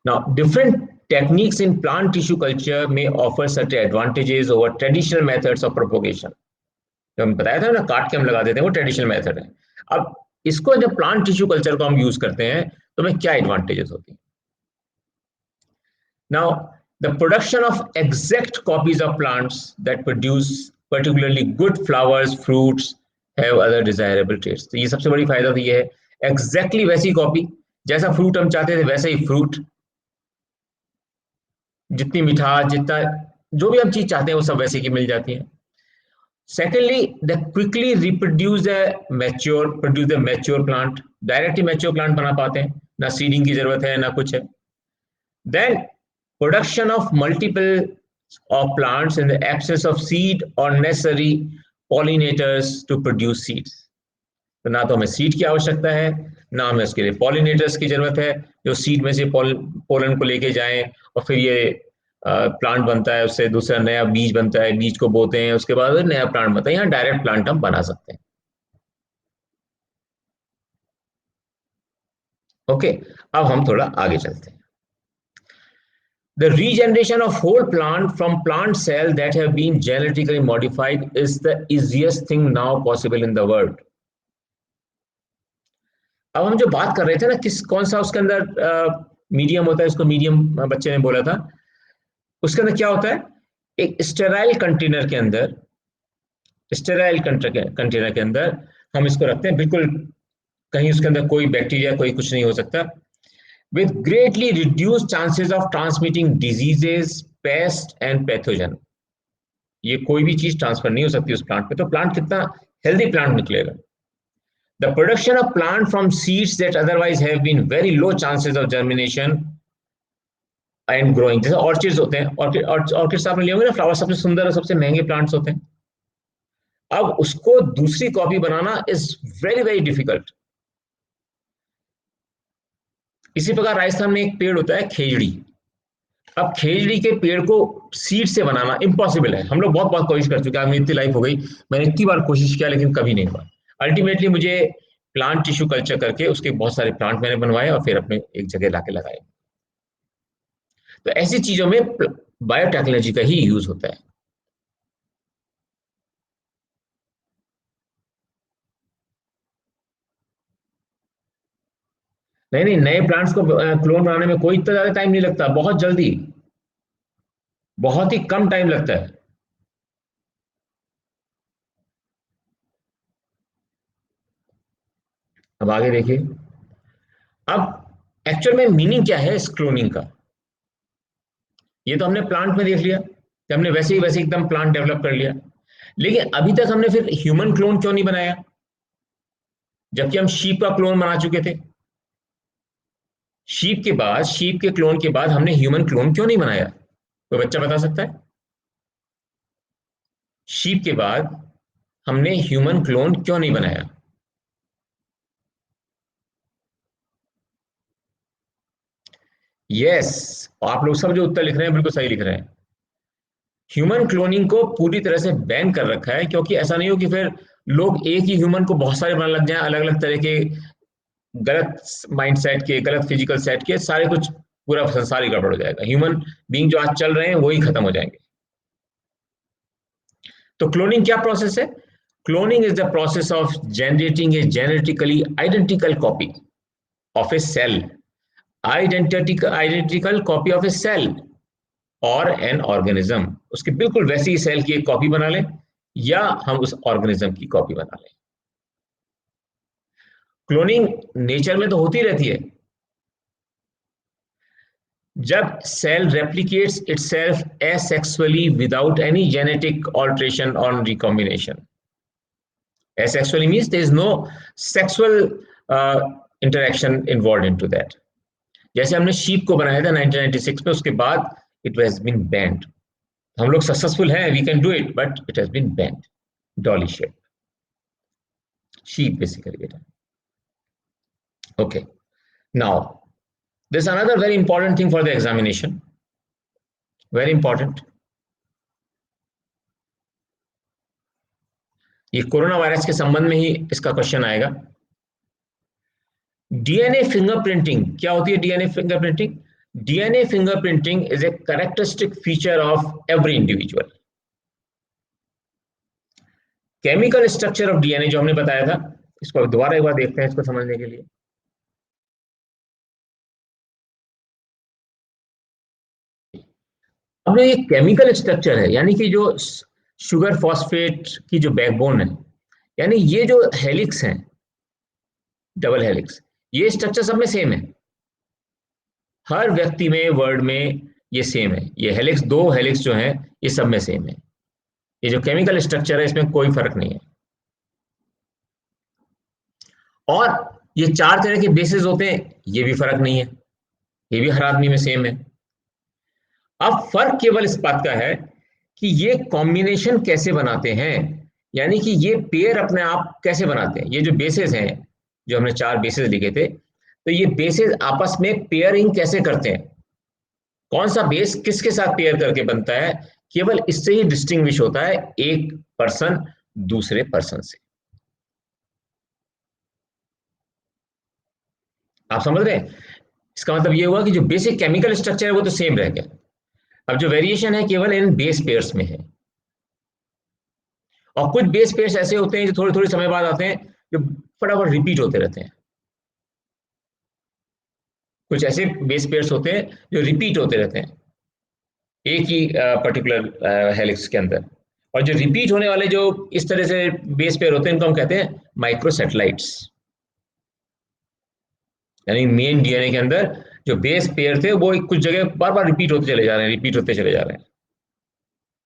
Now, different techniques in plant tissue culture may offer certain advantages over traditional methods of propagation. जो हम बताया था ना, काट के हम लगा देते हैं, वो ट्रेडिशनल मेथड है। अब इसको जब प्लांट टिश्यू कल्चर को हम यूज करते हैं तो हमें क्या एडवांटेजेस होती हैं? Now the production of exact copies of plants that produce particularly good flowers, fruits, have other desirable traits. तो ये सबसे बड़ी फायदा तो ये है, एग्जैक्टली वैसी कॉपी, जैसा फ्रूट हम चाहते थे वैसा ही फ्रूट, जितनी मिठास, जितना जो भी हम चीज चाहते हैं वो सब वैसे की मिल जाती है। Secondly, they quickly produce a mature plant, directly mature plant बना पाते हैं, ना सीडिंग की जरूरत है ना कुछ है। Then production of multiple of plants in the absence of seed or necessary pollinators to produce seeds. तो ना तो हमें सीड की आवश्यकता है, ना हमें उसके लिए पॉलिनेटर्स की जरूरत है जो सीड में से पोलन को लेके जाएं और फिर ये प्लांट बनता है, उससे दूसरा नया बीज बनता है, बीज को बोते हैं, उसके बाद नया प्लांट बनता है। यहाँ डायरेक्ट प्लांट हम बना सकते हैं। ओके, अब हम थोड़ा आगे चलते हैं। The regeneration of whole plant from plant cell that have been genetically modified is the easiest thing now possible in the world. अब हम जो बात कर रहे थे ना, किस कौन सा उसके अंदर मीडियम होता है, इसको मीडियम बच्चे ने बोला था। उसके अंदर क्या होता है, एक स्टेराइल कंटेनर के अंदर, स्टेराइल कंटेनर के अंदर हम इसको रखते हैं, बिल्कुल कहीं उसके अंदर कोई बैक्टीरिया कोई कुछ नहीं हो सकता, with greatly reduced chances of transmitting diseases, pest and pathogen. ये कोई भी चीज ट्रांसफर नहीं हो सकती उस प्लांट पे, तो प्लांट कितना हेल्दी प्लांट निकलेगा। The production of plant from seeds that otherwise have been very low chances of germination and growing, जैसे ऑर्चिड्स होते हैं, ऑर्किड्स आपने लिए होंगे ना, फ्लावर सबसे सुंदर और सबसे महंगे प्लांट्स होते हैं। अब उसको दूसरी copy banana is very very difficult. इसी प्रकार राजस्थान में एक पेड़ होता है खेजड़ी। अब खेजड़ी के पेड़ को सीड से बनाना इम्पॉसिबल है। हम लोग बहुत बहुत कोशिश कर चुके हैं, इतनी लाइफ हो गई, मैंने इतनी बार कोशिश किया लेकिन कभी नहीं हुआ। अल्टीमेटली मुझे प्लांट टिश्यू कल्चर करके उसके बहुत सारे प्लांट मैंने बनवाए और फिर अपने एक जगह लाके लगाए। तो ऐसी चीजों में बायोटेक्नोलॉजी का ही यूज होता है। नहीं नहीं, नए प्लांट्स को क्लोन बनाने में कोई इतना ज्यादा टाइम नहीं लगता, बहुत जल्दी, बहुत ही कम टाइम लगता है। अब आगे देखिए। अब एक्चुअल में मीनिंग क्या है इस क्लोनिंग का, ये तो हमने प्लांट में देख लिया कि हमने वैसे ही एकदम प्लांट डेवलप कर लिया, लेकिन अभी तक हमने फिर ह्यूमन क्लोन क्यों नहीं बनाया, जबकि हम शीप का क्लोन बना चुके थे। शीप के क्लोन के बाद हमने ह्यूमन क्लोन क्यों नहीं बनाया? कोई बच्चा बता सकता है? शीप के बाद हमने ह्यूमन क्लोन क्यों नहीं बनाया? यस, आप लोग सब जो उत्तर लिख रहे हैं बिल्कुल सही लिख रहे हैं। ह्यूमन क्लोनिंग को पूरी तरह से बैन कर रखा है, क्योंकि ऐसा नहीं हो कि फिर लोग एक ही ह्यूमन को बहुत सारे बनाने लग जाएं, अलग अलग तरह के गलत माइंड सेट के, गलत फिजिकल सेट के, सारे कुछ पूरा संसार ही गड़बड़ हो जाएगा। ह्यूमन बीइंग जो आज चल रहे हैं वही खत्म हो जाएंगे। तो क्लोनिंग क्या प्रोसेस है? Cloning is the process of generating a genetically identical copy of a cell, identical copy of a cell और एन ऑर्गेनिज्म। उसके बिल्कुल वैसी ही सेल की एक कॉपी बना लें या हम उस ऑर्गेनिज्म की कॉपी बना लें। क्लोनिंग नेचर में तो होती रहती है। जब cell replicates itself asexually without any genetic alteration और recombination. Asexually means there is no sexual interaction involved into that. जैसे हमने शीप को बनाया था 1996 में, उसके बाद इट हैज बीन बैंड। हम लोग सक्सेसफुल हैं, we can do it, but it has been banned. Dolly shape sheep basically बेटा। Okay, now this another very important thing for the examination, very important. ये कोरोना वायरस के संबंध में ही इसका question आएगा। डीएनए फिंगरप्रिंटिंग क्या होती है? DNA fingerprinting, DNA fingerprinting is a characteristic feature of every individual. Chemical structure of DNA जो हमने बताया था, इसको दोबारा एक बार देखते हैं इसको समझने के लिए। अब ये केमिकल स्ट्रक्चर है, यानी कि जो शुगर फॉस्फेट की जो बैकबोन है, यानी ये जो हेलिक्स हैं, डबल हेलिक्स, ये स्ट्रक्चर सब में सेम है। हर व्यक्ति में, वर्ड में ये सेम है। ये हेलिक्स, दो हेलिक्स जो हैं, ये सब में सेम है। ये जो केमिकल स्ट्रक्चर है, इसमें कोई फर्क नहीं है। और ये चार तरह के बेसिस होते हैं, ये भी फर्क नहीं है, ये भी हर आदमी में सेम है। अब फर्क केवल इस बात का है कि ये कॉम्बिनेशन कैसे बनाते हैं, यानी कि ये पेयर अपने आप कैसे बनाते हैं। ये जो बेसिस हैं, जो हमने चार बेसिस लिखे थे, तो ये बेसिस आपस में पेयरिंग कैसे करते हैं, कौन सा बेस किसके साथ पेयर करके बनता है, केवल इससे ही डिस्टिंग्विश होता है एक पर्सन दूसरे पर्सन से। आप समझ रहे हैं? इसका मतलब ये हुआ कि जो बेसिक केमिकल स्ट्रक्चर है वो तो सेम रह गया। अब जो वेरिएशन है केवल इन बेस पेयर्स में है। और कुछ बेस पेयर्स ऐसे होते हैं जो थोड़े थोड़े समय बाद आते हैं, जो फटाफट रिपीट होते रहते हैं। कुछ ऐसे बेस पेयर्स होते हैं जो रिपीट होते रहते हैं एक ही पर्टिकुलर हेलिक्स के अंदर। और जो रिपीट होने वाले जो इस तरह से बेस पेयर होते हैं, इनको हम कहते हैं माइक्रोसैटेलाइट्स। यानी मेन डीएनए के अंदर जो बेस पेयर थे, वो कुछ जगह बार बार रिपीट होते चले जा रहे हैं, रिपीट होते चले जा रहे हैं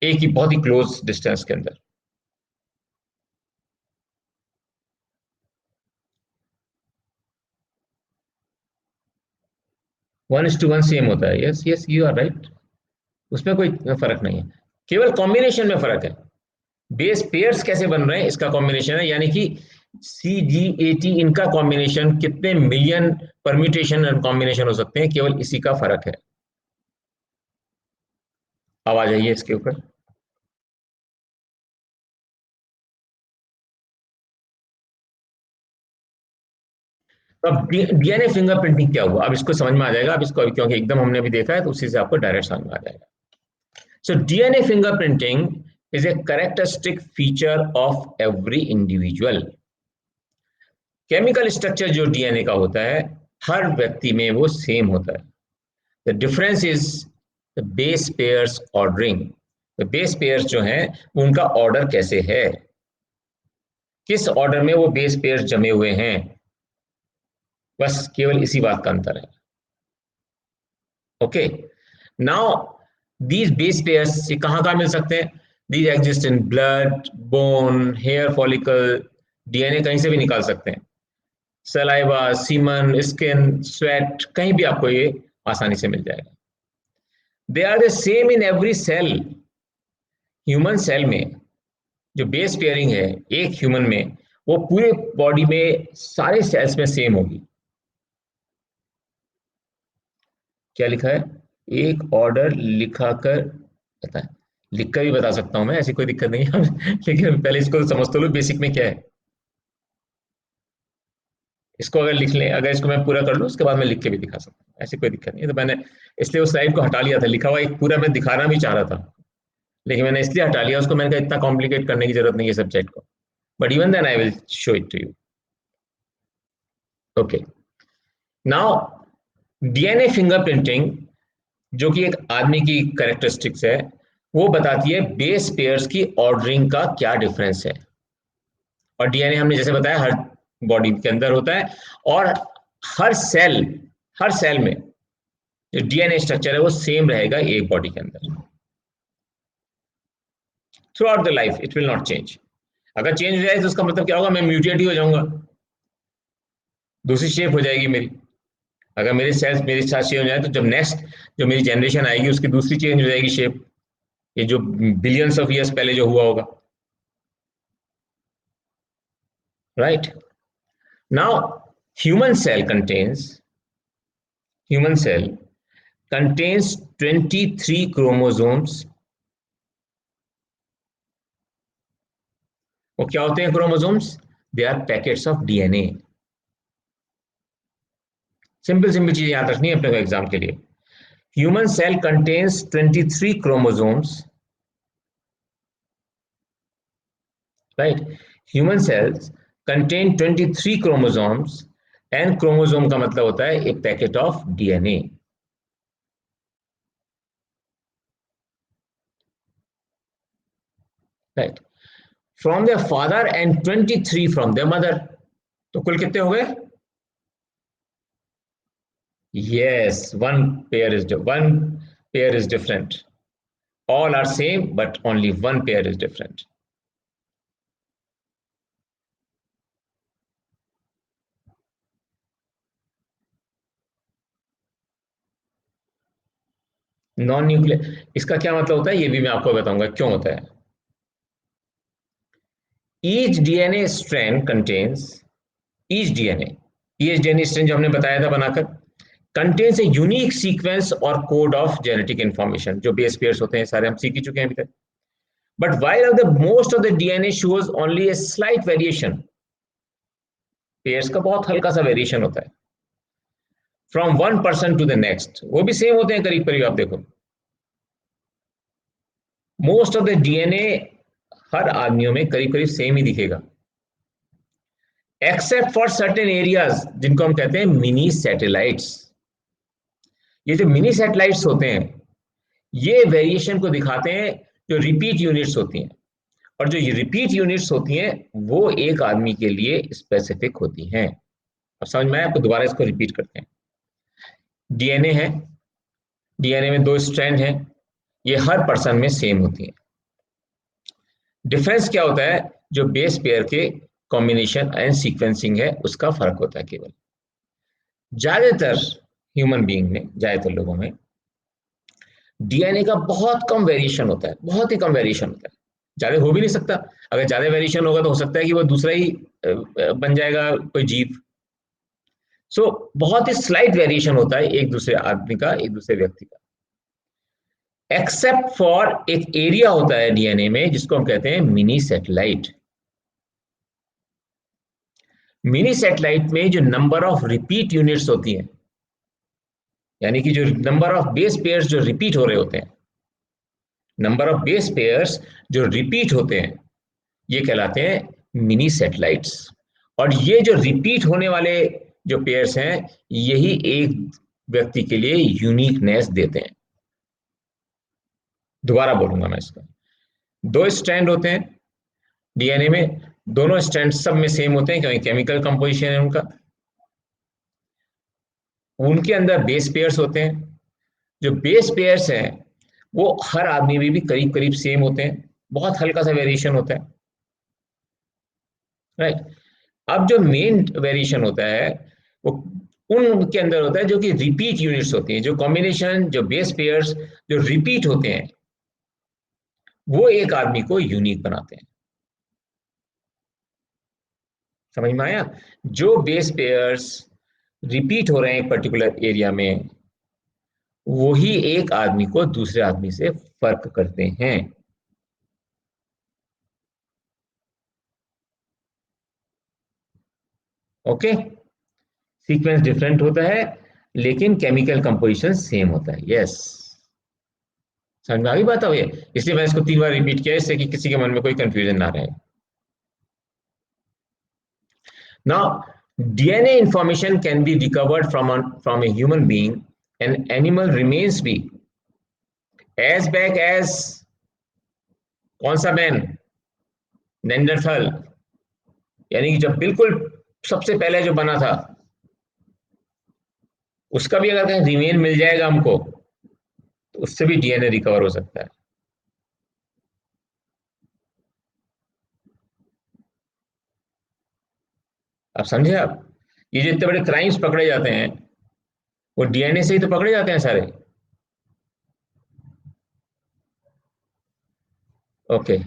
एक ही बहुत ही क्लोज डिस्टेंस के अंदर। 1:1 सेम होता है। Yes yes, you are right, उसमें कोई फर्क नहीं है, केवल कॉम्बिनेशन में फर्क है। बेस पेयर्स कैसे बन रहे हैं इसका कॉम्बिनेशन है, यानी कि CGAT, इनका कॉम्बिनेशन कितने मिलियन परम्यूटेशन एंड कॉम्बिनेशन हो सकते हैं, केवल इसी का फर्क है। अब आ जाइए इसके ऊपर। तो अब डीएनए फिंगरप्रिंटिंग क्या हुआ, अब इसको समझ में आ जाएगा। अब इसको, क्योंकि एकदम हमने अभी देखा है, तो उसी से आपको डायरेक्ट समझ में आ जाएगा। So DNA fingerprinting is a characteristic feature of every individual. Chemical structure जो डीएनए का होता है, हर व्यक्ति में वो सेम होता है। The difference is the base pairs ordering. The base pairs जो हैं, उनका ऑर्डर कैसे है, किस ऑर्डर में वो बेस पेयर्स जमे हुए हैं, बस केवल इसी बात का अंतर है। Okay, now these base pairs ये कहाँ कहाँ मिल सकते हैं? These exist in blood, bone, hair follicle, DNA कहीं से भी निकाल सकते हैं। सलाइवा, सीमन, स्किन, स्वेट, कहीं भी आपको ये आसानी से मिल जाएगा। They are the same in every cell. Human cell में जो बेस पेयरिंग है एक ह्यूमन में, वो पूरे बॉडी में सारे सेल्स में सेम होगी। क्या लिखा है? एक ऑर्डर लिखा कर पता है, लिख कर भी बता सकता हूं मैं, ऐसी कोई दिक्कत नहीं है लेकिन पहले इसको समझ तो लो बेसिक में क्या है। इसको अगर लिख लें, अगर इसको मैं पूरा कर लूँ, उसके बाद मैं लिख के भी दिखा सकता हूँ, ऐसी कोई दिक्कत नहीं है। तो मैंने इसलिए उस स्लाइड को हटा लिया था, लिखा हुआ एक पूरा मैं दिखाना भी चाह रहा था, लेकिन मैंने इसलिए हटा लिया उसको, मैंने कहा इतना कॉम्प्लिकेट करने की जरूरत नहीं है सब्जेक्ट को, but even then I will show it to you. Okay, now DNA fingerprinting जो कि एक आदमी की कैरेक्टरिस्टिक्स है, वो बताती है बेस पेयर्स की ऑर्डरिंग का क्या डिफरेंस है। और डीएनए हमने जैसे बताया, हर बॉडी के अंदर होता है, और हर सेल में जो डीएनए स्ट्रक्चर है वो सेम रहेगा एक बॉडी के अंदर। Through out the life it will not change. अगर चेंज हो जाए तो उसका मतलब क्या होगा, मैं म्यूटेट ही हो जाऊंगा, दूसरी शेप हो जाएगी मेरी। अगर मेरे सेल्स मेरे साथ चेंज हो जाए तो जब नेक्स्ट जो मेरी जनरेशन आएगी उसकी दूसरी चेंज हो जाएगी शेप, ये जो बिलियंस ऑफ ईयर्स पहले जो हुआ होगा, right. Now human cell contains human cell contains 23 chromosomes। वो क्या होते हैं chromosomes? They are packets of DNA. Simple simple चीज याद रखनी है अपने को एग्जाम के लिए। Human cell contains 23 chromosomes, right. Human cells contain 23 chromosomes, and chromosome का मतलब होता है a packet of DNA, right. From the father and 23 from the mother. तो कुल कितने हो गए? Yes, one pair is different. All are same, but only one pair is different. Non nuclear इसका क्या मतलब होता है, ये भी मैं आपको बताऊंगा क्यों होता है। Each DNA strand contains each DNA each DNA strand जो हमने बताया था बनाकर, contains a unique sequence और code of genetic information। जो बेस पेयर्स होते हैं सारे हम सीख ही चुके हैं अभी तक। But while the most of the DNA shows only a slight variation, pairs का बहुत हल्का सा वेरिएशन होता है। From one person to the next, वो भी सेम होते हैं करीब करीब, आप देखो। मोस्ट ऑफ द डीएनए हर आदमियों में करीब करीब सेम ही दिखेगा, एक्सेप्ट फॉर सर्टेन एरियाज जिनको हम कहते हैं मिनी सैटेलाइट्स। ये जो मिनी सैटेलाइट्स होते हैं ये वेरिएशन को दिखाते हैं जो रिपीट यूनिट्स होती हैं, और जो ये रिपीट यूनिट्स होती हैं वो एक आदमी के लिए स्पेसिफिक होती हैं। अब समझ में आया आपको? दोबारा इसको रिपीट करते हैं। डीएनए है, डीएनए में दो स्ट्रैंड हैं, ये हर पर्सन में सेम होती हैं। डिफरेंस क्या होता है? जो बेस पेयर के कॉम्बिनेशन एंड सीक्वेंसिंग है उसका फर्क होता है केवल। ज्यादातर ह्यूमन बीइंग में, ज्यादातर लोगों में डीएनए का बहुत कम वेरिएशन होता है, बहुत ही कम वेरिएशन होता है, ज्यादा हो भी नहीं सकता। अगर ज्यादा वेरिएशन होगा तो हो सकता है कि वो दूसरा ही बन जाएगा कोई जीव। सो बहुत ही स्लाइट वेरिएशन होता है एक दूसरे आदमी का, एक दूसरे व्यक्ति का, एक्सेप्ट फॉर एक एरिया होता है डीएनए में जिसको हम कहते हैं मिनी सैटेलाइट। मिनी सैटेलाइट में जो नंबर ऑफ रिपीट यूनिट्स होती हैं, यानी कि जो नंबर ऑफ बेस पेयर्स जो रिपीट हो रहे होते हैं, नंबर ऑफ बेस पेयर्स जो रिपीट होते हैं ये कहलाते हैं मिनी सैटेलाइट्स। और ये जो रिपीट होने वाले जो पेयर्स हैं यही एक व्यक्ति के लिए यूनिकनेस देते हैं। दोबारा बोलूंगा मैं इसको। दो स्ट्रैंड होते हैं डीएनए में, दोनों स्ट्रैंड सब में सेम होते हैं क्योंकि केमिकल कंपोजिशन है उनका। उनके अंदर बेस पेयर्स होते हैं, जो बेस पेयर्स हैं वो हर आदमी में भी करीब करीब सेम होते हैं, बहुत हल्का सा वेरिएशन होता है, राइट। अब जो मेन वेरिएशन होता है वो उनके अंदर होता है जो कि रिपीट यूनिट्स होती हैं, जो कॉम्बिनेशन जो बेस पेयर्स जो रिपीट होते हैं वो एक आदमी को यूनिक बनाते हैं। समझ में आया? जो बेस पेयर्स रिपीट हो रहे हैं एक पर्टिकुलर एरिया में वही एक आदमी को दूसरे आदमी से फर्क करते हैं। ओके, सीक्वेंस डिफरेंट होता है लेकिन केमिकल कंपोजिशन सेम होता है। यस, समझ में आ गई बात है? इसलिए मैं इसको 3 बार रिपीट किया इससे कि किसी के मन में कोई कंफ्यूजन ना रहे। Now, DNA information can be recovered from a human being. An animal remains be as back as कौन सा मैन? नेंडरथल, यानी कि जब बिल्कुल सबसे पहले जो बना था, उसका भी अगर कहीं रिमेन मिल जाएगा हमको, तो उससे भी डीएनए रिकवर हो सकता है। आप समझे आप? ये जितने बड़े क्राइम्स पकड़े जाते हैं, वो डीएनए से ही तो पकड़े जाते हैं सारे। ओके।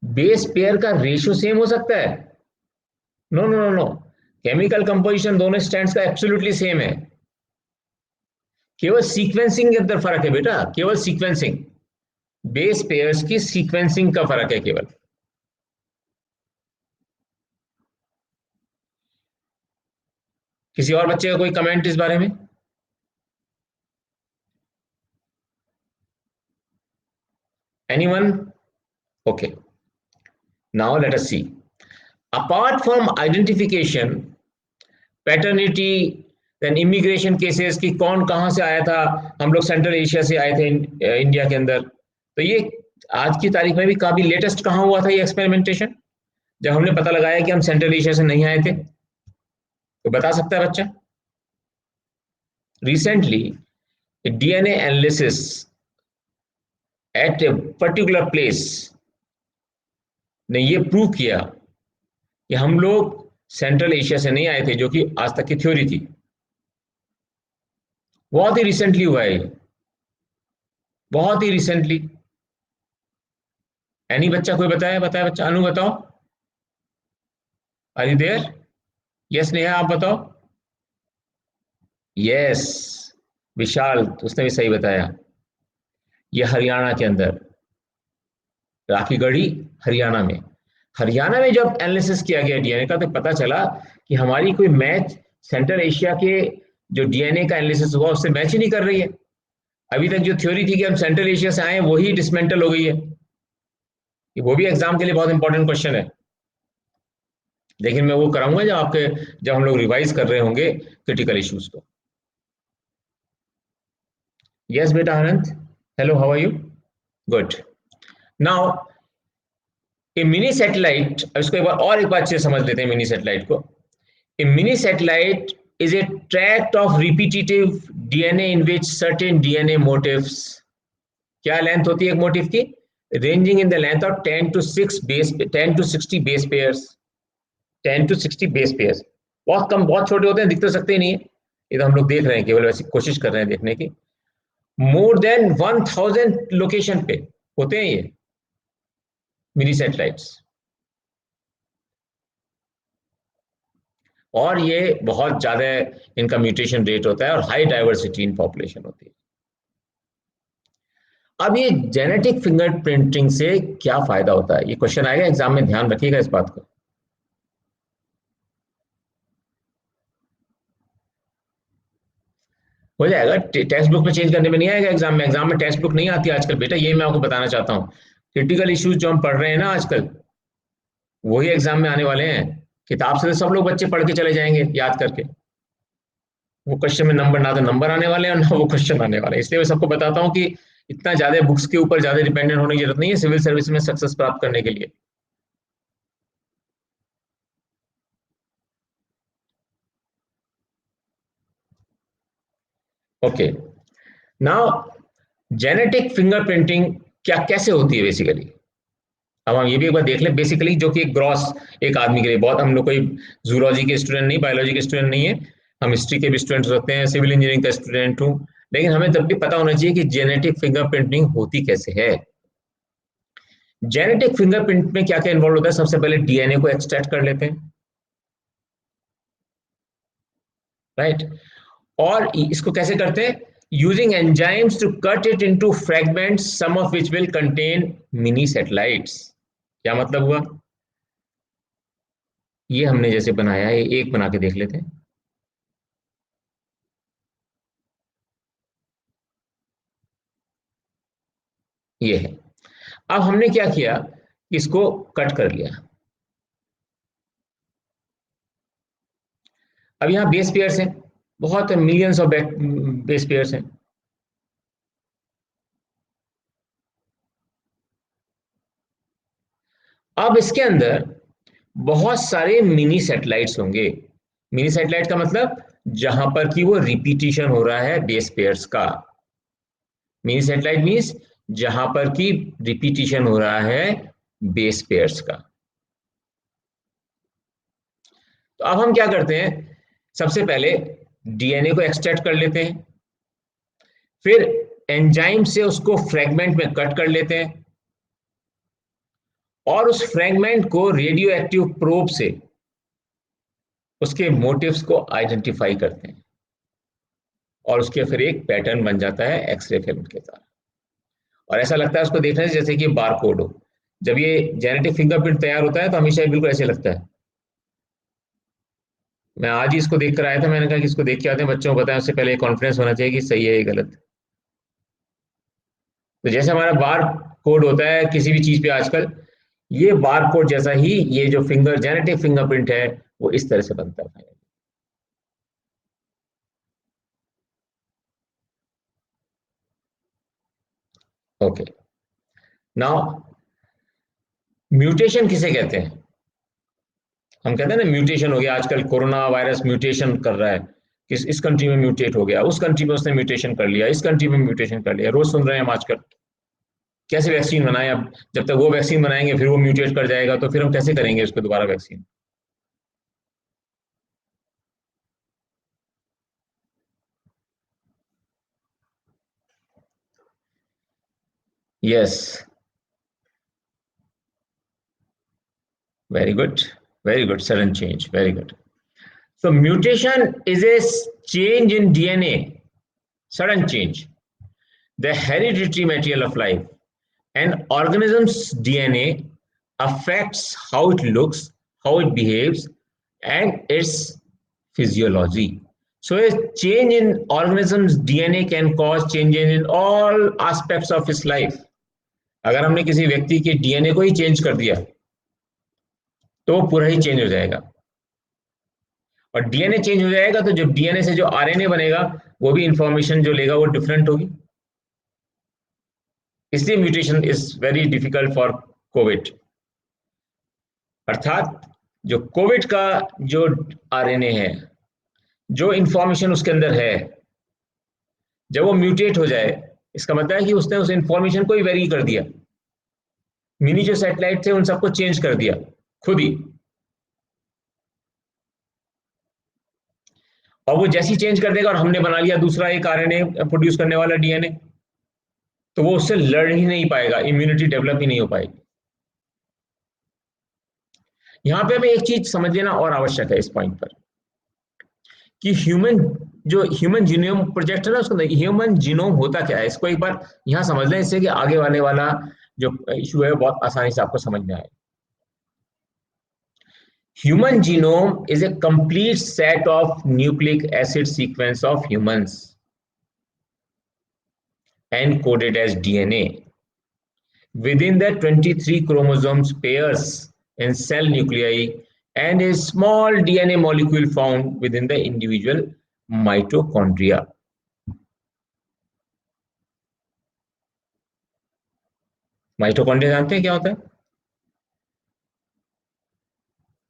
बेस पेयर का रेशियो सेम हो सकता है? No no no no, chemical composition दोनों स्टैंड्स का एब्सोल्युटली सेम है। केवल सीक्वेंसिंग के अंदर फर्क है बेटा, केवल सीक्वेंसिंग। बेस पेयर्स की सीक्वेंसिंग का फर्क है केवल। किसी और बच्चे का कोई कमेंट इस बारे में? Anyone? Okay, now let us see. Apart from identification, paternity, then immigration cases की कौन कहां से आया था, हम लोग सेंट्रल एशिया से आए थे इंडिया के अंदर, तो ये आज की तारीख में भी काफी लेटेस्ट कहाँ हुआ था ये एक्सपेरिमेंटेशन, जब हमने पता लगाया कि हम सेंट्रल एशिया से नहीं आए थे? तो बता सकता है बच्चा? Recently DNA analysis at a particular place ने ये प्रूव किया कि हम लोग सेंट्रल एशिया से नहीं आए थे, जो कि आज तक की थ्योरी थी। बहुत ही रिसेंटली हुआ है ये, बहुत ही रिसेंटली। एनी बच्चा कोई बताया? बताया बच्चा, अनु बताओ। Are you there? Yes Neha आप बताओ। यस, विशाल, उसने भी सही बताया। ये हरियाणा के अंदर, राखीगढ़ी, हरियाणा में। हरियाणा में जब एनालिसिस किया गया डीएनए का, तो पता चला कि हमारी कोई मैच सेंट्रल एशिया के जो डीएनए का एनालिसिस हुआ उससे मैच ही नहीं कर रही है। अभी तक जो थ्योरी थी कि हम सेंट्रल एशिया से आए हैं, वही डिसमेंटल हो गई है। वो भी एग्जाम के लिए बहुत इंपॉर्टेंट क्वेश्चन है, लेकिन मैं वो कराऊंगा जब हम लोग रिवाइज कर रहे होंगे क्रिटिकल इश्यूज को। यस बेटा Anand, hello, how are you? Good. Now a mini satellite, इसको एक बार अच्छे से समझ लेते हैं मिनी सैटेलाइट को। A mini satellite is a tract of repetitive DNA in which certain DNA motifs, क्या लेंथ होती है एक मोटिव की? Ranging in the length of 10 to 60 base pairs. 10 to 60 base pairs, बहुत कम, बहुत छोटे होते हैं, दिख तो सकते ही नहीं है। ये तो हम लोग देख रहे हैं, केवल वैसी कोशिश कर रहे हैं देखने की। मोर देन 1000 लोकेशन पे होते हैं ये मिनी सैटेलाइट्स। और ये बहुत ज्यादा इनका म्यूटेशन रेट होता है और हाई डाइवर्सिटी इन पॉपुलेशन होती है। अब ये जेनेटिक फिंगरप्रिंटिंग से क्या फायदा होता है, ये क्वेश्चन आएगा एग्जाम में, ध्यान रखिएगा इस बात को। हो जाएगा, टेक्स्ट बुक में चेंज करने में नहीं आएगा एग्जाम में। एग्जाम में टेक्स्ट बुक नहीं आती आजकल बेटा, ये मैं आपको बताना चाहता हूँ। क्रिटिकल इश्यूज जो हम पढ़ रहे हैं ना आजकल, वही एग्जाम में आने वाले हैं। किताब से तो सब लोग बच्चे पढ़ के चले जाएंगे याद करके, वो क्वेश्चन में नंबर, ना तो नंबर आने वाले हैं और ना वो क्वेश्चन आने वाले हैं। इसलिए मैं सबको बताता हूँ कि इतना ज्यादा बुक्स के ऊपर ज्यादा डिपेंडेंट होने की जरूरत नहीं है सिविल सर्विस में सक्सेस प्राप्त करने के लिए। ओके, नाउ जेनेटिक फिंगरप्रिंटिंग क्या, कैसे होती है बेसिकली? अब हम ये भी एक बार देख लें बेसिकली, जो कि एक ग्रॉस एक आदमी के लिए बहुत, हम लोग कोई जूलॉजी के स्टूडेंट नहीं, बायोलॉजी के स्टूडेंट नहीं है, हम हिस्ट्री के भी स्टूडेंट होते हैं, सिविल इंजीनियरिंग का स्टूडेंट हूँ, लेकिन हमें तब भी पता होना चाहिए कि जेनेटिक फिंगरप्रिंटिंग होती कैसे है। जेनेटिक फिंगरप्रिंट में क्या क्या इन्वॉल्व होता है? सबसे पहले डीएनए को एक्सट्रैक्ट कर लेते हैं, राइट? और इसको कैसे करते हैं? Using enzymes to cut it into fragments, some of which will contain mini satellites. क्या मतलब हुआ? ये हमने जैसे बनाया है, एक बना के देख लेते हैं। ये है। अब हमने क्या किया, इसको कट कर लिया। अब यहाँ बेस पेयर्स हैं, बहुत मिलियंस ऑफ बेस पेयर्स हैं। अब इसके अंदर बहुत सारे मिनी सैटेलाइट्स होंगे। मिनी सैटेलाइट का मतलब जहां पर कि वो रिपीटिशन हो रहा है बेस पेयर्स का। मिनी सैटेलाइट मीन्स जहां पर कि रिपीटिशन हो रहा है बेस पेयर्स का। तो अब हम क्या करते हैं, सबसे पहले डीएनए को एक्सट्रैक्ट कर लेते हैं, फिर एंजाइम से उसको फ्रेगमेंट में कट कर लेते हैं, और उस फ्रेगमेंट को रेडियो एक्टिव प्रोब से उसके मोटिव्स को आइडेंटिफाई करते हैं, और उसके फिर एक पैटर्न बन जाता है एक्सरे फिल्म के साथ। और ऐसा लगता है उसको देखने से जैसे कि बार कोड हो। जब ये जेनेटिक फिंगरप्रिंट तैयार होता है तो हमेशा बिल्कुल ऐसे लगता है। मैं आज ही इसको देख कर आया था, मैंने कहा कि इसको देख के आते हैं, बच्चों को बताएं, उससे पहले कॉन्फिडेंस होना चाहिए कि सही है या गलत। तो जैसे हमारा बार कोड होता है किसी भी चीज पे आजकल, ये बार कोड जैसा ही ये जो फिंगर जेनेटिक फिंगरप्रिंट है वो इस तरह से बनता है। ओके, नाउ म्यूटेशन किसे कहते हैं? हम कहते हैं ना म्यूटेशन हो गया, आजकल कोरोना वायरस म्यूटेशन कर रहा है, इस कंट्री में म्यूटेट हो गया, उस कंट्री में उसने म्यूटेशन कर लिया, इस कंट्री में म्यूटेशन कर लिया, रोज सुन रहे हैं हम आजकल। कैसे वैक्सीन बनाए? अब जब तक वो वैक्सीन बनाएंगे फिर वो म्यूटेट कर जाएगा, तो फिर हम कैसे करेंगे उसको दोबारा vaccine? Yes, very good, very good, sudden change, very good. So mutation is a change in DNA, sudden change, the hereditary material of life. An organism's DNA affects how it looks, how it behaves, and its physiology. So a change in organism's DNA can cause changes in all aspects of his life. अगर हमने किसी व्यक्ति के DNA को ही change कर दिया तो वो पूरा ही चेंज हो जाएगा। और डीएनए चेंज हो जाएगा तो जब डीएनए से जो आरएनए बनेगा वो भी इंफॉर्मेशन जो लेगा वो डिफरेंट होगी। इसलिए mutation is very difficult for Covid. अर्थात जो कोविड का जो आरएनए है, जो इंफॉर्मेशन उसके अंदर है, जब वो म्यूटेट हो जाए, इसका मतलब है कि उसने उस इंफॉर्मेशन को ही वेरी कर दिया। मिनी जो सैटेलाइट थे उन सबको चेंज कर दिया खुद ही। और वो जैसी चेंज कर देगा और हमने बना लिया दूसरा एक आरएनए प्रोड्यूस करने वाला डीएनए, तो वो उससे लड़ ही नहीं पाएगा, इम्यूनिटी डेवलप ही नहीं हो पाएगी। यहां पे हमें एक चीज समझ लेना और आवश्यक है इस पॉइंट पर, कि ह्यूमन जीनोम प्रोजेक्ट है ना, उसको ह्यूमन जीनोम होता क्या है, इसको एक बार यहां समझ लें, इससे कि आगे वाले वाला जो इशू है बहुत आसानी से आपको समझ में आए। Human genome is a complete set of nucleic acid sequence of humans encoded as DNA within the 23 chromosomes pairs in cell nuclei and a small DNA molecule found within the individual mitochondria. Mitochondria जानते हैं क्या होता है?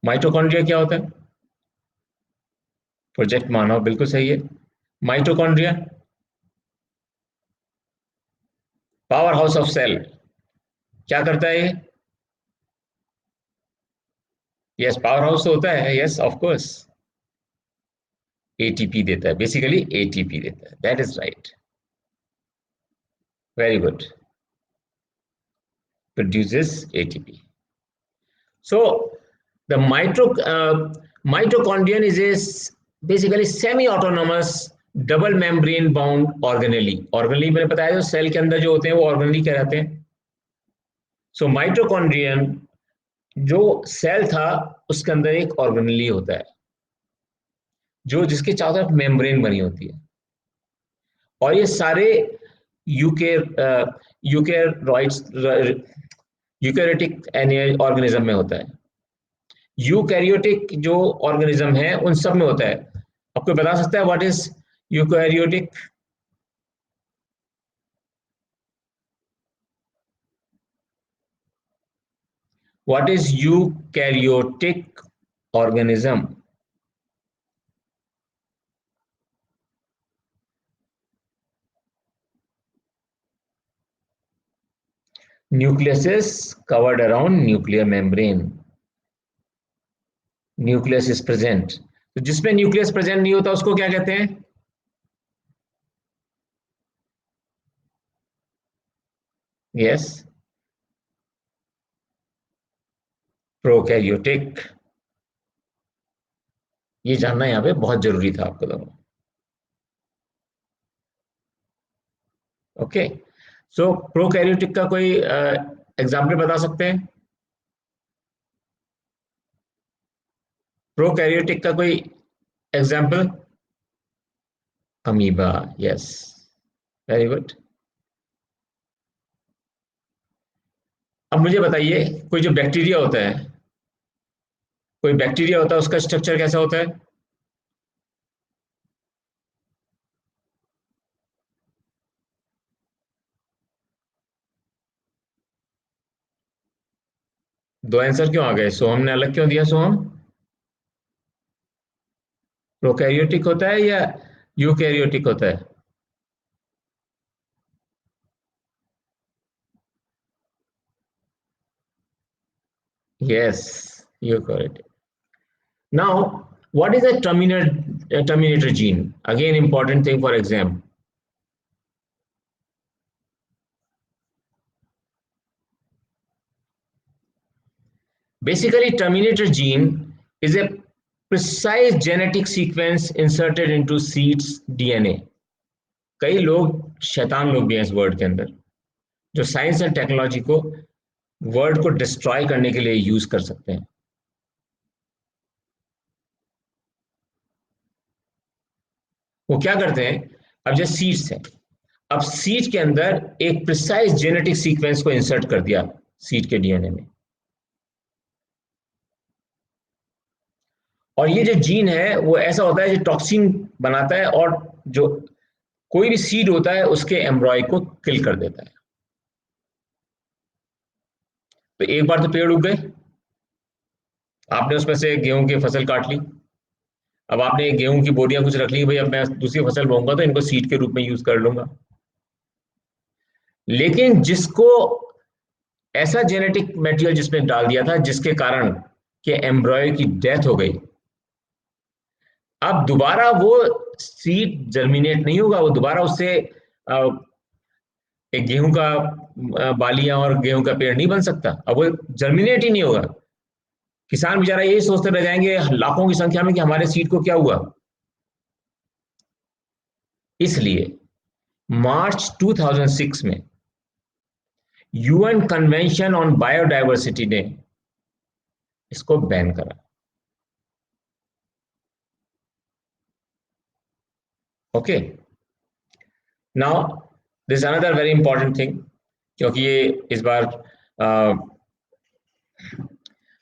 Mitochondria क्या होता है? Project मानव, बिल्कुल सही है। Mitochondria power house of cell, क्या करता है ये? यस, पावर हाउस तो होता है, यस ऑफ कोर्स। एटीपी देता है, बेसिकली एटीपी देता है, that is right, very good, produces ATP. So the mitochondrion is a basically semi-autonomous double membrane bound organelle. Organelle मैंने बताया जो सेल के अंदर जो होते हैं वो organelle कहलाते हैं। सो माइटोकॉन्ड्रियन जो सेल था उसके अंदर एक ऑर्गेनेली होता है जो जिसके चारों तरफ मेम्ब्रेन बनी होती है, और ये सारे यूके यूकेरॉइड्स यूकैरियोटिक ऑर्गेनिज्म में होता है। यूकैरियोटिक जो ऑर्गेनिज्म है उन सब में होता है। आपको बता सकता है what is eukaryotic? What is eukaryotic organism? Nucleus is covered around nuclear membrane. Nucleus is present. तो जिसमें न्यूक्लियस प्रेजेंट नहीं होता उसको क्या कहते हैं? Yes, prokaryotic. ये जानना यहाँ पे बहुत जरूरी था आपको दोनों. ओके. सो प्रोकैरियोटिक का कोई एग्जाम्पल बता सकते हैं? प्रोकैरियोटिक का कोई example? Amoeba. Yes, very good. अब मुझे बताइए, कोई जो बैक्टीरिया होता है, कोई बैक्टीरिया होता है, उसका स्ट्रक्चर कैसा होता है? दो आंसर क्यों आ गए? सोहम ने अलग क्यों दिया? सोहम, प्रोकैरियोटिक होता है या यूकैरियोटिक होता है? Yes, eukaryotic. Now, what is a terminator gene? Again, important thing for exam. Basically, terminator gene is a precise genetic sequence inserted into seeds DNA. कई लोग शैतान लोग भी हैं इस वर्ड के अंदर, जो साइंस एंड टेक्नोलॉजी को, वर्ड को डिस्ट्रॉय करने के लिए यूज कर सकते हैं. वो क्या करते हैं? अब जैसे सीड्स है, अब सीड के अंदर एक प्रिसाइज जेनेटिक सीक्वेंस को इंसर्ट कर दिया सीड के डीएनए में. और ये जो जीन है वो ऐसा होता है जो टॉक्सिन बनाता है, और जो कोई भी सीड होता है उसके एम्ब्रॉय को किल कर देता है. तो एक बार तो पेड़ उग गए, आपने उसमें से गेहूं की फसल काट ली. अब आपने गेहूं की बोरियां कुछ रख ली, भाई अब मैं दूसरी फसल बोऊंगा तो इनको सीड के रूप में यूज कर लूंगा. लेकिन जिसको ऐसा जेनेटिक मेटेरियल जिसमें डाल दिया था जिसके कारण कि एम्ब्रॉय की डेथ हो गई, अब दोबारा वो सीड जर्मिनेट नहीं होगा, वो दोबारा उससे एक गेहूं का बालियां और गेहूं का पेड़ नहीं बन सकता. अब वो जर्मिनेट ही नहीं होगा. किसान बेचारा यही सोचते रह जाएंगे लाखों की संख्या में कि हमारे सीड को क्या हुआ. इसलिए मार्च 2006 में यूएन कन्वेंशन ऑन बायोडायवर्सिटी ने इसको बैन करा. Okay. Now this another very important thing, क्योंकि ये इस बार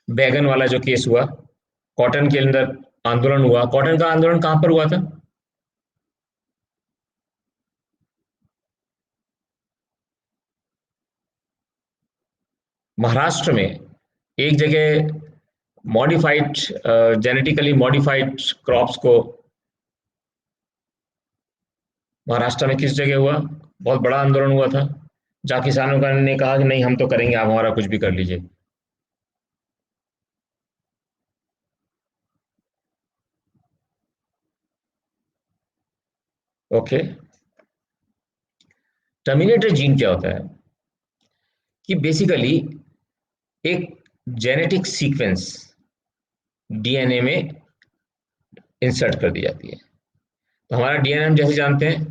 बैगन वाला जो केस हुआ, कॉटन के अंदर आंदोलन हुआ. कॉटन का आंदोलन कहां पर हुआ था? महाराष्ट्र में एक जगह मॉडिफाइड, जेनेटिकली मॉडिफाइड क्रॉप्स को, महाराष्ट्र में किस जगह हुआ, बहुत बड़ा आंदोलन हुआ था, जहाँ किसानों का ने कहा कि नहीं हम तो करेंगे, आप हमारा कुछ भी कर लीजिए. ओके. टर्मिनेटर जीन क्या होता है? कि बेसिकली एक जेनेटिक सीक्वेंस डीएनए में इंसर्ट कर दी जाती है. तो हमारा डीएनए हम जैसे जानते हैं,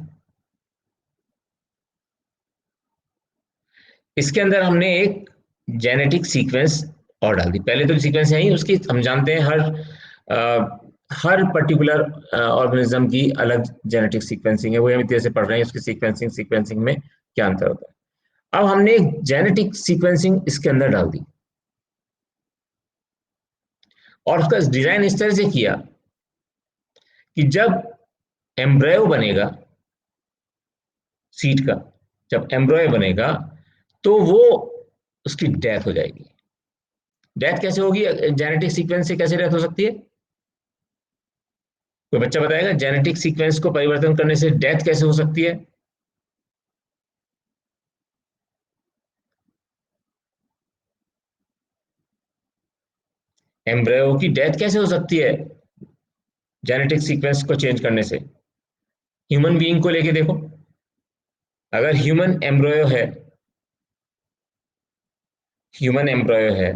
इसके अंदर हमने एक जेनेटिक सीक्वेंस और डाल दी. पहले तो सीक्वेंस है ही उसकी, हम जानते हैं हर पर्टिकुलर ऑर्गेनिज्म की अलग जेनेटिक सीक्वेंसिंग है, वो हम इतने से पढ़ रहे हैं उसकी सीक्वेंसिंग में क्या अंतर होता है. अब हमने एक जेनेटिक सीक्वेंसिंग इसके अंदर डाल दी, और उसका डिजाइन इस तरह से किया कि जब एम्ब्रयो बनेगा सीड का, जब एम्ब्रयो बनेगा तो वो उसकी डेथ हो जाएगी. डेथ कैसे होगी, जेनेटिक सीक्वेंस से कैसे डेथ हो सकती है? कोई बच्चा बताएगा जेनेटिक सीक्वेंस को परिवर्तन करने से डेथ कैसे हो सकती है? एम्ब्रियो की डेथ कैसे हो सकती है जेनेटिक सीक्वेंस को चेंज करने से? ह्यूमन बीइंग को लेके देखो, अगर ह्यूमन एम्ब्रियो है,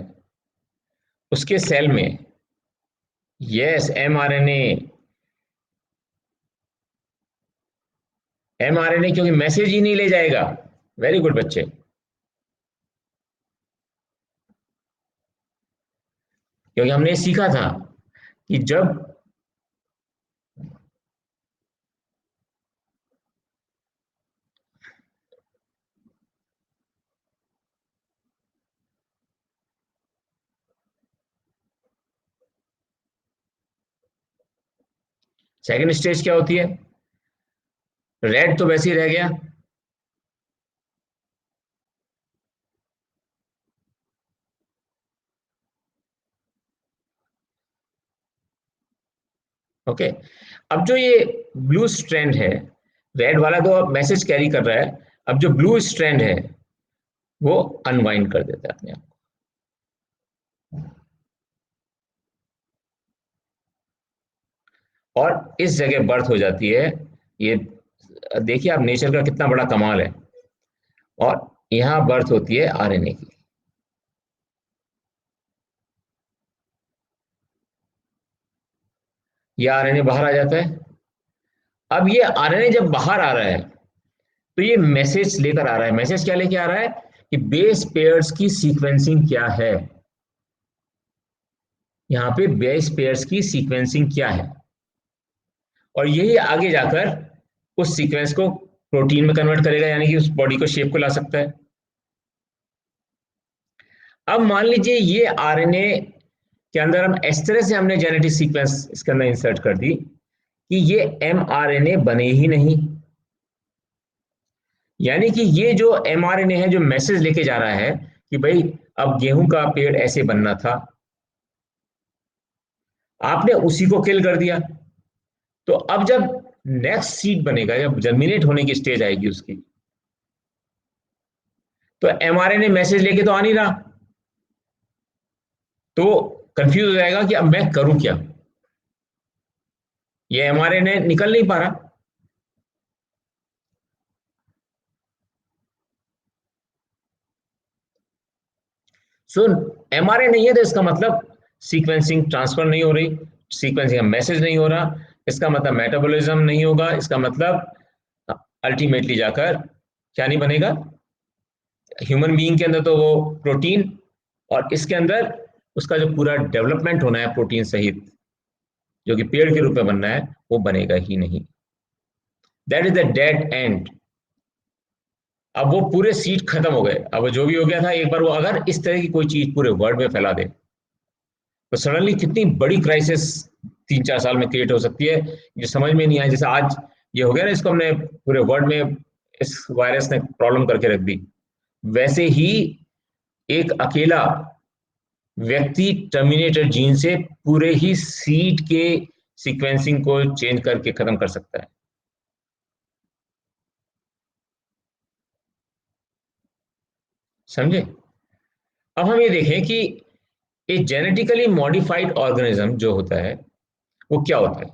उसके सेल में, यस, एमआरएनए क्योंकि मैसेज ही नहीं ले जाएगा। वेरी गुड बच्चे। क्योंकि हमने सीखा था कि जब, सेकंड स्टेज क्या होती है? रेड तो वैसे ही रह गया। ओके, अब जो ये ब्लू स्ट्रैंड है, रेड वाला तो अब मैसेज कैरी कर रहा है, अब जो ब्लू स्ट्रैंड है वो अनवाइंड कर देता है अपने आप। और इस जगह बर्थ हो जाती है। ये देखिए आप, नेचर का कितना बड़ा कमाल है। और यहां बर्थ होती है आरएनए की। ये आरएनए बाहर आ जाता है। अब ये आरएनए जब बाहर आ रहा है तो ये मैसेज लेकर आ रहा है। मैसेज क्या लेके आ रहा है कि बेस पेयर्स की सीक्वेंसिंग क्या है। यहाँ पे बेस पेयर्स की सीक्वेंसिंग क्या है, और यही आगे जाकर उस सीक्वेंस को प्रोटीन में कन्वर्ट करेगा, यानी कि उस बॉडी को शेप को ला सकता है। अब मान लीजिए ये आरएनए के अंदर हम इस तरह से हमने जेनेटिक सीक्वेंस इसके अंदर इंसर्ट कर दी कि ये एमआरएनए बने ही नहीं। यानी कि ये जो एमआरएनए है जो मैसेज लेके जा रहा है कि भाई अब गेहूं का पेड़ ऐसे बनना था, आपने उसी को किल कर दिया। तो अब जब नेक्स्ट सीड बनेगा, जब जर्मिनेट होने की स्टेज आएगी उसकी, तो एमआरएनए मैसेज लेके तो आ नहीं रहा, तो कंफ्यूज हो जाएगा कि अब मैं करूं क्या। ये एमआरएनए निकल नहीं पा रहा। सो एमआरए नहीं है तो इसका मतलब सीक्वेंसिंग ट्रांसफर नहीं हो रही, सीक्वेंसिंग का मैसेज नहीं हो रहा, इसका मतलब मेटाबॉलिज्म नहीं होगा, इसका मतलब अल्टीमेटली जाकर क्या नहीं बनेगा, ह्यूमन बीइंग के अंदर तो वो प्रोटीन, और इसके अंदर उसका जो पूरा डेवलपमेंट होना है प्रोटीन सहित, जो कि पेड़ के रूप में बनना है, वो बनेगा ही नहीं। That is the dead and. अब वो पूरे सीट खत्म हो गए। अब जो भी हो गया था, एक बार वो अगर इस तरह की कोई चीज पूरे वर्ल्ड में फैला दे तो सडनली कितनी बड़ी क्राइसिस 3-4 साल में क्रिएट हो सकती है, जो समझ में नहीं आया। जैसे आज ये हो गया ना, इसको हमने पूरे वर्ल्ड में इस वायरस ने प्रॉब्लम करके रख दी, वैसे ही एक अकेला व्यक्ति टर्मिनेटर जीन से पूरे ही सीड के सीक्वेंसिंग को चेंज करके खत्म कर सकता है। समझे? अब हम ये देखें कि एक जेनेटिकली मॉडिफाइड ऑर्गेनिज्म जो होता है वो क्या होता है।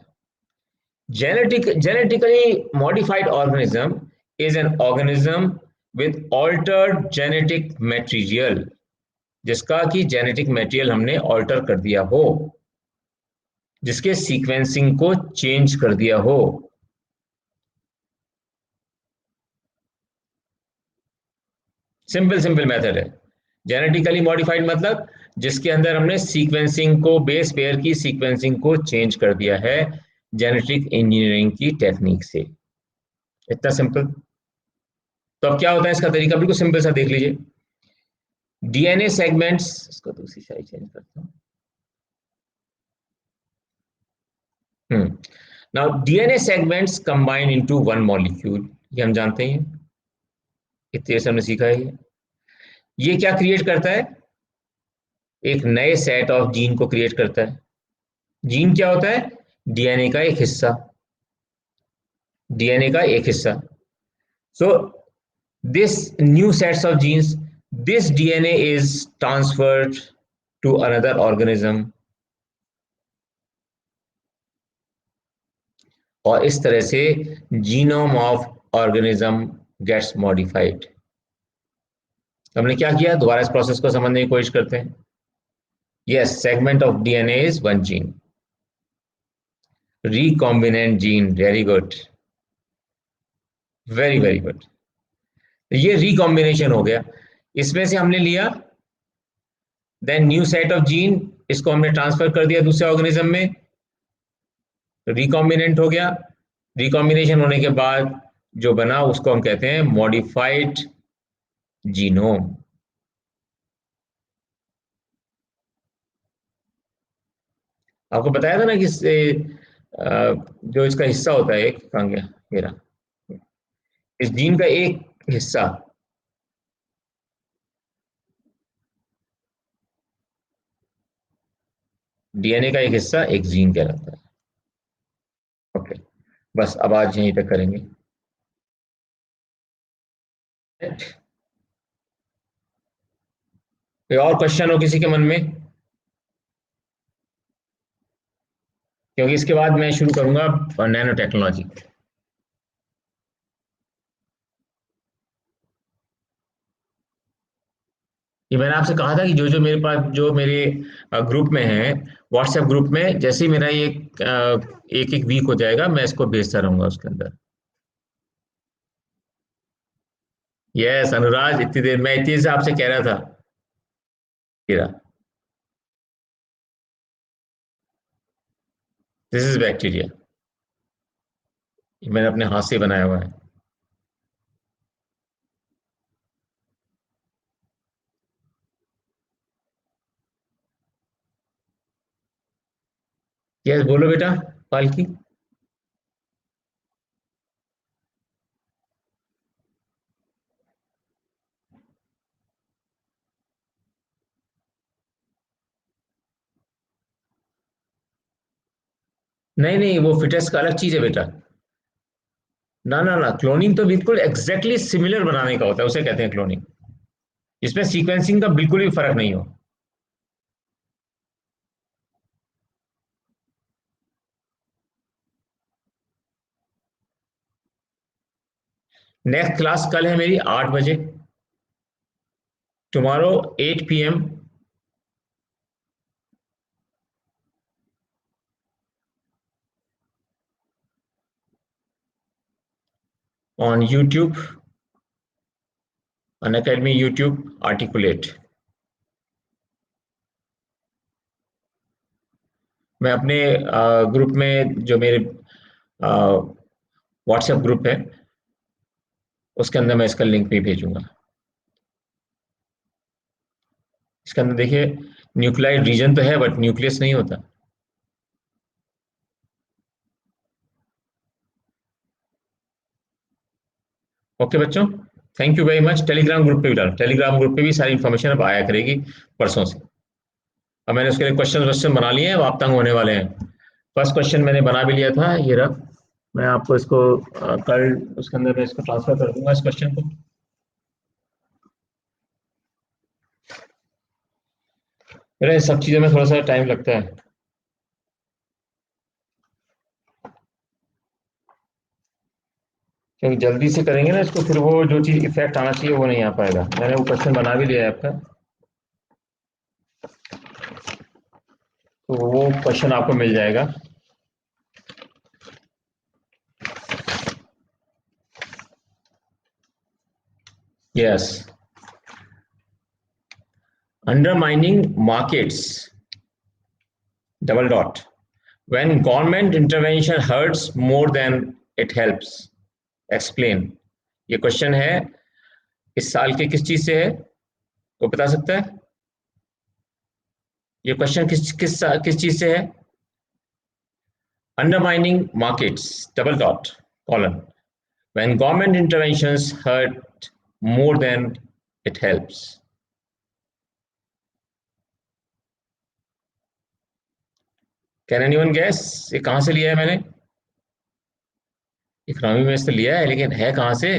Genetically modified organism is an organism with altered genetic material, जिसका कि जेनेटिक मटेरियल हमने ऑल्टर कर दिया हो, जिसके सीक्वेंसिंग को चेंज कर दिया हो। सिंपल सिंपल मेथड है। जेनेटिकली मॉडिफाइड मतलब जिसके अंदर हमने सीक्वेंसिंग को, बेस पेयर की सीक्वेंसिंग को चेंज कर दिया है जेनेटिक इंजीनियरिंग की टेक्निक से। इतना सिंपल। तो अब क्या होता है इसका तरीका, बिल्कुल सिंपल सा देख लीजिए। डीएनए सेगमेंट्स, इसको दूसरी साइड चेंज करता हूँ। Now DNA segments combine into one molecule, ये हम जानते हैं, इतने से हमने सीखा है। ये क्या क्रिएट करता है? एक नए सेट ऑफ जीन को क्रिएट करता है। जीन क्या होता है? डीएनए का एक हिस्सा। डीएनए का एक हिस्सा। So this new sets of genes, this DNA is transferred to another organism, और इस तरह से genome of organism gets modified. हमने क्या किया, दोबारा इस प्रोसेस को समझने की कोशिश करते हैं। Yes, segment of DNA is one gene. Recombinant gene, very good, very very good. ये रिकॉम्बिनेशन हो गया, इसमें से हमने लिया, then new set of gene, इसको हमने ट्रांसफर कर दिया दूसरे ऑर्गेनिज्म में, रिकॉम्बिनेंट हो गया। रिकॉम्बिनेशन होने के बाद जो बना उसको हम कहते हैं मॉडिफाइड जीनोम। आपको बताया था ना कि जो इसका हिस्सा होता है, एक कहाँ गया, ये रहा, इस जीन का एक हिस्सा, डीएनए का एक हिस्सा एक जीन कहलाता है। ओके, बस अब आज यहीं तक करेंगे। कोई और क्वेश्चन हो किसी के मन में? क्योंकि इसके बाद मैं शुरू करूंगा नैनो टेक्नोलॉजी। ये मैंने आपसे कहा था कि जो जो मेरे पास, जो मेरे ग्रुप में है, व्हाट्सएप ग्रुप में, जैसे ही मेरा ये एक एक वीक हो जाएगा मैं इसको भेजता रहूंगा उसके अंदर। यस अनुराज, इतनी देर मैं इतनी देर से आपसे कह रहा था। ये रहा, दिस इज बैक्टीरिया, मैंने अपने हाथ से बनाया हुआ है। यस बोलो बेटा, पालकी। नहीं नहीं, वो फिटेस का अलग चीज है बेटा। ना ना ना, क्लोनिंग तो बिल्कुल एग्जैक्टली सिमिलर बनाने का होता है, उसे कहते हैं क्लोनिंग। इसमें सीक्वेंसिंग का बिल्कुल भी फर्क नहीं हो। नेक्स्ट क्लास कल है मेरी 8 बजे, tomorrow 8 p.m. On YouTube, Unacademy YouTube, Articulate. मैं अपने ग्रुप में, जो मेरे व्हाट्सएप ग्रुप है, उसके अंदर मैं इसका लिंक भी भेजूंगा। इसके अंदर देखिए, न्यूक्लियाइड रीजन तो है बट न्यूक्लियस नहीं होता। ओके बच्चों, thank you very much. Telegram group पे भी डालो, टेलीग्राम ग्रुप पे भी सारी इन्फॉर्मेशन अब आया करेगी परसों से। अब मैंने उसके लिए क्वेश्चन क्वेश्चन बना लिए हैं, वो आप तंग होने वाले हैं। फर्स्ट क्वेश्चन मैंने बना भी लिया था, ये रहा। मैं आपको इसको कल उसके अंदर मैं इसको ट्रांसफर कर दूंगा इस क्वेश्चन को। मेरा इन सब चीज़ों में थोड़ा सा टाइम लगता है, क्योंकि जल्दी से करेंगे ना इसको, फिर वो जो चीज़ इफेक्ट आना चाहिए वो नहीं आ पाएगा। मैंने वो क्वेश्चन बना भी लिया है आपका, तो वो क्वेश्चन आपको मिल जाएगा। Yes, undermining markets, double dot, when government intervention hurts more than it helps, explain। ये क्वेश्चन है, इस साल के किस चीज से है, वो बता सकता है? ये क्वेश्चन किस चीज से है? undermining markets, double dot, colon, when government interventions hurt more than it helps। Can anyone gas ये कहाँ से लिया है मैंने? इकोनॉमी में से लिया है, लेकिन है कहाँ से?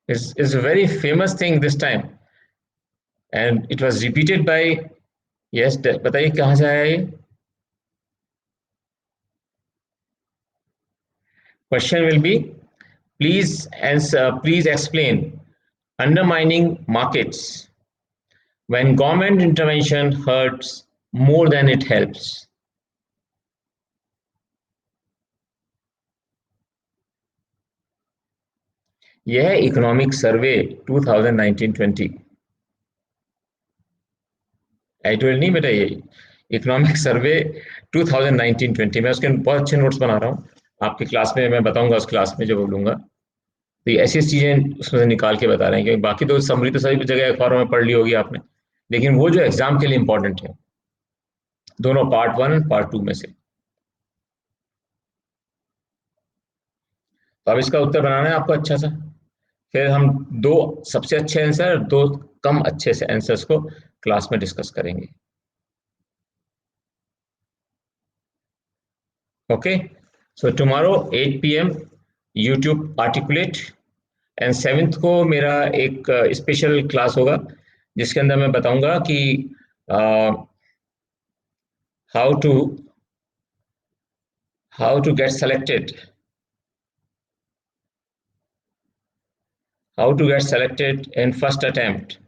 It's a very famous thing this time and it was repeated by, yes, बताइए कहाँ से आया ये? Question will be, please explain undermining markets when government intervention hurts more than it helps. यह है इकोनॉमिक सर्वे 2019-20। आई12 नहीं बेटा, ये इकोनॉमिक सर्वे 2019-20। मैं उसके बहुत अच्छे नोट्स बना रहा हूँ, आपकी क्लास में मैं बताऊंगा, उस क्लास में जब बोलूंगा। तो ये ऐसी चीजें उसमें से निकाल के बता रहे हैं, क्योंकि बाकी तो समरी तो सभी जगह अखबारों में पढ़ ली होगी आपने, लेकिन वो जो एग्जाम के लिए इंपॉर्टेंट है, दोनों पार्ट 1 पार्ट 2 में से। तो अब इसका उत्तर बनाना है आपको अच्छा सा, फिर हम दो सबसे अच्छे आंसर, दो कम अच्छे से आंसर्स को क्लास में डिस्कस करेंगे। Okay, so tomorrow 8 PM YouTube articulate, and 7th को मेरा एक स्पेशल क्लास होगा, जिसके अंदर मैं बताऊंगा कि how to how to get selected, how to get selected in first attempt,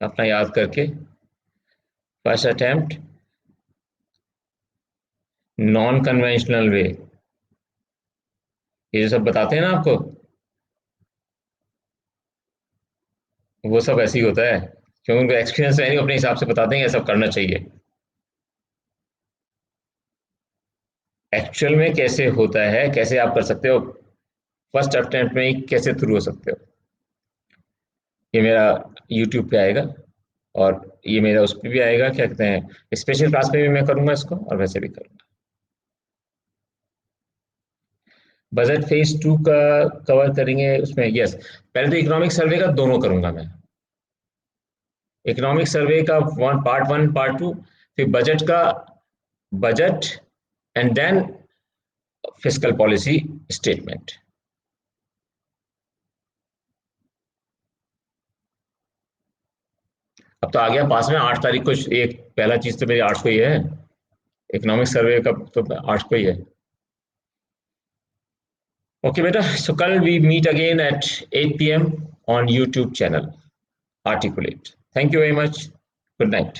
अपना याद करके, first attempt non conventional way, ये जो सब बताते हैं ना आपको, वो सब ऐसे ही होता है, क्योंकि उनको एक्सपीरियंस है नहीं, अपने हिसाब से बताते हैं ये सब करना चाहिए। एक्चुअल में कैसे होता है, कैसे आप कर सकते हो, फर्स्ट अटेम्प्ट में ही कैसे थ्रू हो सकते हो, ये मेरा यूट्यूब पे आएगा, और ये मेरा उस पर भी आएगा, क्या कहते हैं, स्पेशल क्लास में भी मैं करूंगा इसको, और वैसे भी करूंगा। बजट फेज 2 का कवर करेंगे उसमें, यस। पहले तो इकोनॉमिक सर्वे का दोनों करूंगा मैं, इकोनॉमिक सर्वे का पार्ट 1 पार्ट 2, फिर बजट का, budget and then fiscal policy statement. अब तो आ गया पास में, 8 तारीख को एक पहला चीज तो मेरी 8 को ही है, इकोनॉमिक सर्वे का तो 8 को ही है। ओके बेटा, सो कल we meet again at 8 PM on YouTube channel Articulate. Thank you very much, good night.